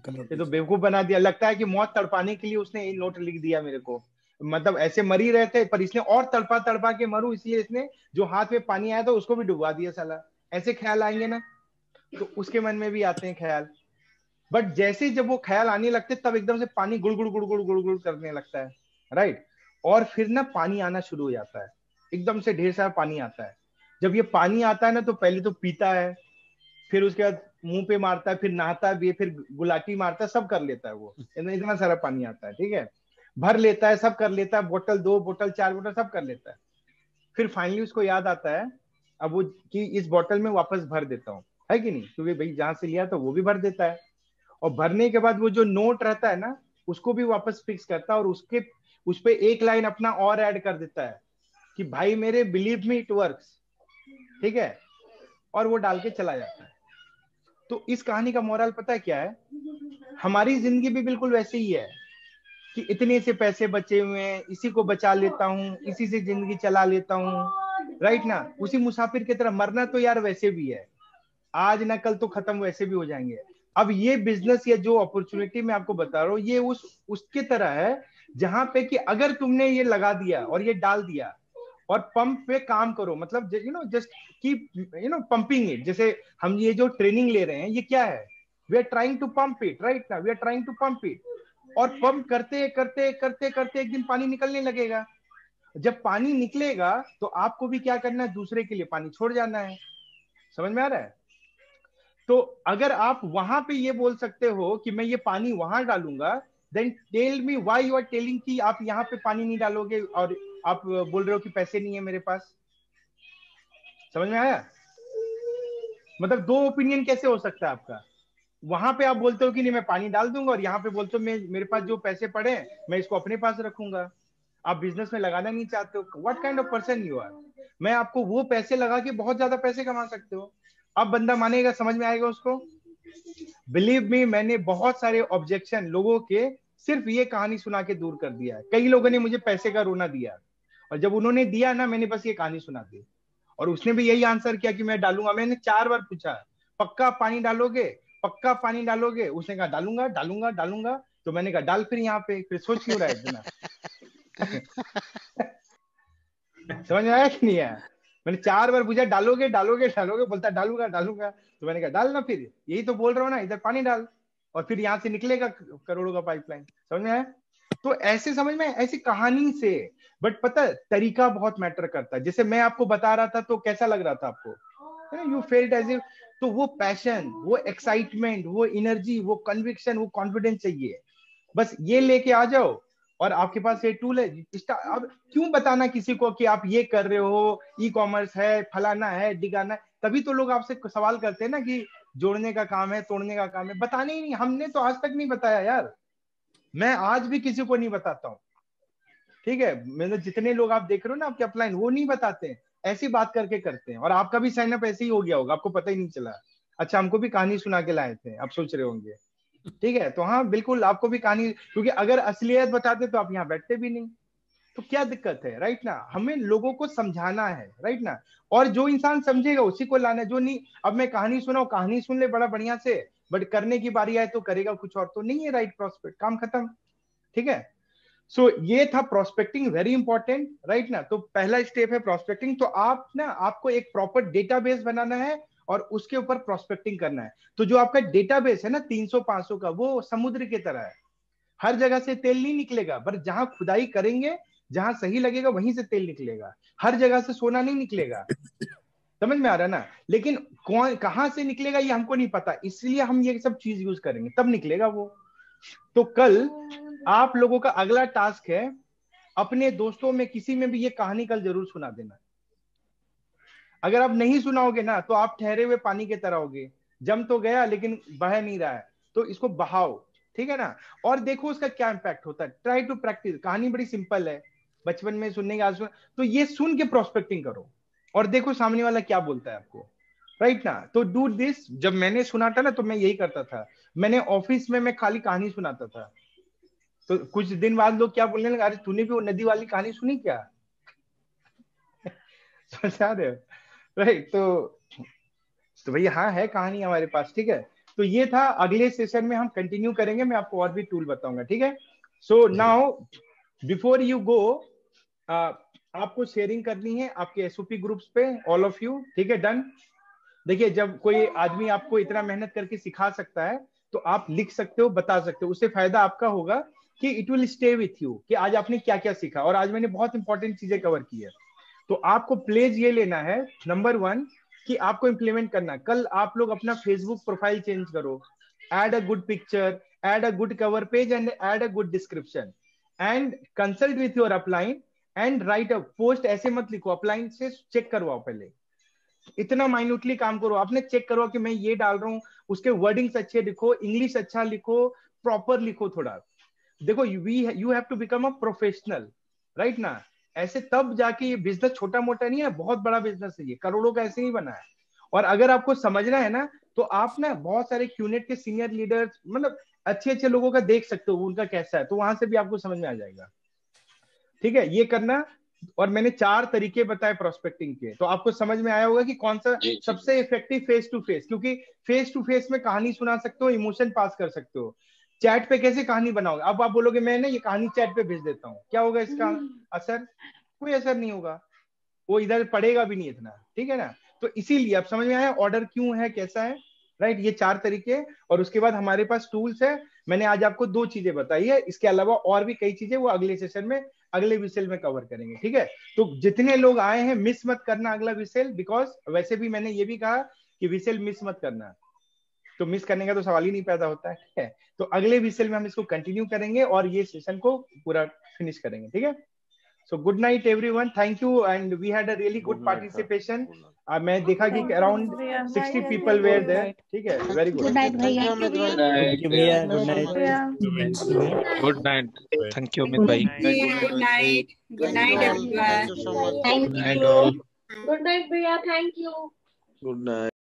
ये तो बेवकूफ बना दिया। लगता है कि मौत तड़पाने के लिए उसने ये नोट लिख दिया मेरे को, मतलब ऐसे मर ही रहे थे पर इसने और तड़पा तड़पा के मरूं, इसलिए इसने जो हाथ में पानी आया था उसको भी डुबा दिया साला। ऐसे ख्याल आएंगे ना, तो उसके मन में भी आते हैं ख्याल। बट जैसे जब वो ख्याल आने लगते तब एकदम से पानी गुड़ गुड़ गुड़ गुड़ गुड़ गुड़ करने लगता है, राइट? और फिर ना पानी आना शुरू हो जाता है, एकदम से ढेर सारा पानी आता है। जब ये पानी आता है ना तो पहले तो पीता है, फिर उसके बाद मुंह पे मारता है, फिर नहाता भी है, फिर गुलाटी मारता है, सब कर लेता है वो। इतना सारा पानी आता है, ठीक है, भर लेता है, सब कर लेता है, बोतल 2 बोतल 4 बोतल सब कर लेता है। फिर फाइनली उसको याद आता है अब वो कि इस बोतल में वापस भर देता हूँ, है कि नहीं? क्योंकि भाई जहां से लिया तो वो भी भर देता है, और भरने के बाद वो जो नोट रहता है ना उसको भी वापस फिक्स करता है, और उस पे एक लाइन अपना और ऐड कर देता है कि भाई मेरे बिलीव मी इट वर्क्स, ठीक है, और वो डाल के चला जाता है। तो इस कहानी का मोरल पता है क्या है? हमारी जिंदगी भी बिल्कुल वैसे ही है कि इतने से पैसे बचे हुए हैं, इसी को बचा लेता हूँ, इसी से जिंदगी चला लेता हूँ, राइट ना? उसी मुसाफिर की तरह मरना तो यार वैसे भी है, आज ना कल तो खत्म वैसे भी हो जाएंगे। अब ये बिजनेस या जो अपॉर्चुनिटी मैं आपको बता रहा हूँ ये उसके तरह है जहां पे कि अगर तुमने ये लगा दिया और ये डाल दिया और पंप पे काम करो, मतलब जस्ट कीप पंपिंग इट। जैसे हम ये जो ट्रेनिंग ले रहे हैं ये क्या है? We are trying to pump it, right ना? We are trying to pump it, और पंप करते करते करते करते एक दिन पानी निकलने लगेगा। जब पानी निकलेगा तो आपको भी क्या करना है? दूसरे के लिए पानी छोड़ जाना है। समझ में आ रहा है? तो अगर आप वहां पे ये बोल सकते हो कि मैं ये पानी वहां डालूंगा, then tell me why you are telling कि आप यहाँ पे पानी नहीं डालोगे और आप बोल रहे हो कि पैसे नहीं है मेरे पास। समझ में आया? मतलब 2 ओपिनियन कैसे हो सकता है आपका? वहां पे आप बोलते हो कि नहीं मैं पानी डाल दूंगा, और यहाँ पे बोलते हो मेरे पास जो पैसे पड़े मैं इसको अपने पास रखूंगा। आप बिजनेस में लगाना नहीं चाहते हो। What kind of person you are? मैं आपको वो पैसे लगा के बहुत ज्यादा पैसे कमा सकते हो। अब बंदा मानेगा, समझ में आएगा उसको? बिलीव मी, मैंने बहुत सारे ऑब्जेक्शन लोगों के सिर्फ ये कहानी सुना के दूर कर दिया है। कई लोगों ने मुझे पैसे का रोना दिया, और जब उन्होंने दिया ना मैंने बस ये कहानी सुना दी, और उसने भी यही आंसर किया कि मैं डालूंगा। मैंने 4 बार पूछा पक्का पानी डालोगे, पक्का पानी डालोगे? उसने कहा डालूंगा डालूंगा डालूंगा। तो मैंने कहा डाल फिर यहाँ पे, फिर सोच क्यों रहा है इतना? समझ में आया कि नहीं आया? मैंने 4 बार पूछा डालोगे डालोगे डालोगे, बोलता डालूंगा डालूंगा। तो मैंने कहा डालना, फिर यही तो बोल रहा हूँ ना, इधर पानी डाल और फिर यहाँ से निकलेगा करोड़ों का पाइपलाइन। समझ में आया? तो ऐसे समझ में, ऐसी कहानी से। बट पता है तरीका बहुत मैटर करता है। जैसे मैं आपको बता रहा था तो कैसा लग रहा था आपको? यू फेल्ट एज इफ, तो वो पैशन, वो एक्साइटमेंट, वो एनर्जी, वो कन्विक्शन, वो कॉन्फिडेंस चाहिए। बस ये लेके आ जाओ और आपके पास ये टूल है। अब क्यों बताना किसी को कि आप ये कर रहे हो, ई कॉमर्स है, फलाना है, डिगाना है? तभी तो लोग आपसे सवाल करते हैं ना कि जोड़ने का काम है, तोड़ने का काम है। बताने ही नहीं, हमने तो आज तक नहीं बताया यार। मैं आज भी किसी को नहीं बताता हूँ, ठीक है। मतलब जितने लोग आप देख रहे हो ना आपके अपलाइन, वो नहीं बताते हैं, ऐसी बात करके करते हैं। और आपका भी साइन अप ऐसे ही हो गया होगा, आपको पता ही नहीं चला। अच्छा, हमको भी कहानी सुना के लाए थे, आप सोच रहे होंगे, ठीक है। तो हाँ बिल्कुल आपको भी कहानी, क्योंकि अगर असलियत बताते तो आप यहाँ बैठते भी नहीं, तो क्या दिक्कत है, राइट ना। हमें लोगों को समझाना है, राइट ना। और जो इंसान समझेगा उसी को लाना है, जो नहीं। अब मैं कहानी सुनाऊं, कहानी सुन ले बड़ा बढ़िया से, बट करने की बारी आए तो करेगा कुछ और, तो नहीं है राइट प्रोस्पेक्ट, काम खत्म, ठीक है। सो ये था प्रोस्पेक्टिंग, वेरी इंपॉर्टेंट, राइट ना। तो पहला स्टेप है प्रोस्पेक्टिंग। तो आप ना, आपको एक प्रॉपर डेटाबेस बनाना है और उसके ऊपर प्रोस्पेक्टिंग करना है। तो जो आपका डेटाबेस है ना 300-500 का, वो समुद्र की तरह है। हर जगह से तेल नहीं निकलेगा, पर जहां खुदाई करेंगे, जहां सही लगेगा वहीं से तेल निकलेगा। हर जगह से सोना नहीं निकलेगा, समझ में आ रहा है ना। लेकिन कौन कहां से निकलेगा ये हमको नहीं पता, इसलिए हम ये सब चीज यूज करेंगे, तब निकलेगा वो। तो कल आप लोगों का अगला टास्क है, अपने दोस्तों में किसी में भी ये कहानी कल जरूर सुना देना। अगर आप नहीं सुनाओगे ना तो आप ठहरे हुए पानी की तरह होगे, जम तो गया लेकिन बह नहीं रहा है, तो इसको बहाओ, ठीक है ना। और देखो उसका क्या इंपैक्ट होता है। Try to practice. कहानी बड़ी सिंपल है, बचपन में सुनने का, तो ये सुन के प्रोस्पेक्टिंग करो और देखो सामने वाला क्या बोलता है आपको, राइट ना। तो डू दिस। जब मैंने सुना था ना तो मैं यही करता था। मैंने ऑफिस में मैं खाली कहानी सुनाता था, तो कुछ दिन बाद लोग क्या बोलने लगे, अरे तूने भी वो नदी वाली कहानी सुनी क्या? समझा रहे हो, राइट। तो भैया हाँ है कहानी हमारे पास, ठीक है। तो ये था, अगले सेशन में हम कंटिन्यू करेंगे, मैं आपको और भी टूल बताऊंगा, ठीक है। So now before you go, आपको शेयरिंग करनी है आपके एसओपी ग्रुप्स पे, ऑल ऑफ यू, ठीक है, डन। देखिए जब कोई आदमी आपको इतना मेहनत करके सिखा सकता है तो आप लिख सकते हो, बता सकते हो, उससे फायदा आपका होगा कि it will stay with you कि आज आपने क्या क्या सीखा। और आज मैंने बहुत इंपॉर्टेंट चीजें कवर की है। तो आपको प्लेज ये लेना है, नंबर 1 कि आपको इंप्लीमेंट करना। कल आप लोग अपना फेसबुक प्रोफाइल चेंज करो, add a good picture, add a good cover page and add a good description and consult with your upline and write a post. ऐसे मत लिखो, अपलाइन से चेक करवाओ पहले, इतना माइन्यूटली काम करो, आपने चेक करो कि मैं ये डाल रहा हूँ, उसके वर्डिंग्स अच्छे लिखो, इंग्लिश अच्छा लिखो, प्रॉपर लिखो थोड़ा। देखो you have to become a professional, right ना। ऐसे तब जाके ये बिजनेस छोटा मोटा नहीं है, बहुत बड़ा बिजनेस है ये, करोड़ों का ऐसे नहीं बना है। और अगर आपको समझना है ना तो आप ना बहुत सारे क्यूनेट के सीनियर लीडर्स, मतलब अच्छे अच्छे लोगों का देख सकते हो उनका कैसा है, तो वहां से भी आपको समझ में आ जाएगा, ठीक है। ये करना। और मैंने 4 तरीके बताए प्रोस्पेक्टिंग के, तो आपको समझ में आया होगा कि कौन सा सबसे इफेक्टिव फेस टू फेस, क्योंकि फेस टू फेस में कहानी सुना सकते हो, इमोशन पास कर सकते हो। चैट पे कैसे कहानी बनाओगे? अब आप बोलोगे मैं ना ये कहानी चैट पे भेज देता हूँ, क्या होगा इसका असर? कोई असर नहीं होगा, वो इधर पढ़ेगा भी नहीं इतना, ठीक है ना। तो इसीलिए आप समझ में आया ऑर्डर क्यों है, कैसा है, राइट। ये 4 तरीके। और उसके बाद हमारे पास टूल्स है। मैंने आज आपको 2 चीजें बताई है, इसके अलावा और भी कई चीजें वो अगले सेशन में, अगले विसेल में कवर करेंगे, ठीक है। तो जितने लोग आए हैं मिस मत करना अगला विसेल, बिकॉज वैसे भी मैंने ये भी कहा कि विसेल मिस मत करना, तो मिस करने का तो सवाल ही नहीं पैदा होता है, ठीक है। तो अगले विसेल में हम इसको कंटिन्यू करेंगे और ये सेशन को पूरा फिनिश करेंगे, ठीक है। So good night everyone, thank you and we had a really good participation. मैं देखा कि around 60 people were there, ठीक है, very good. Good night भैया। Thank you भैया, good night। Good night. Thank you, Amit bhai. Good night. Good night everyone. Good night all. Good night, Bhaiya. Thank you. Good night.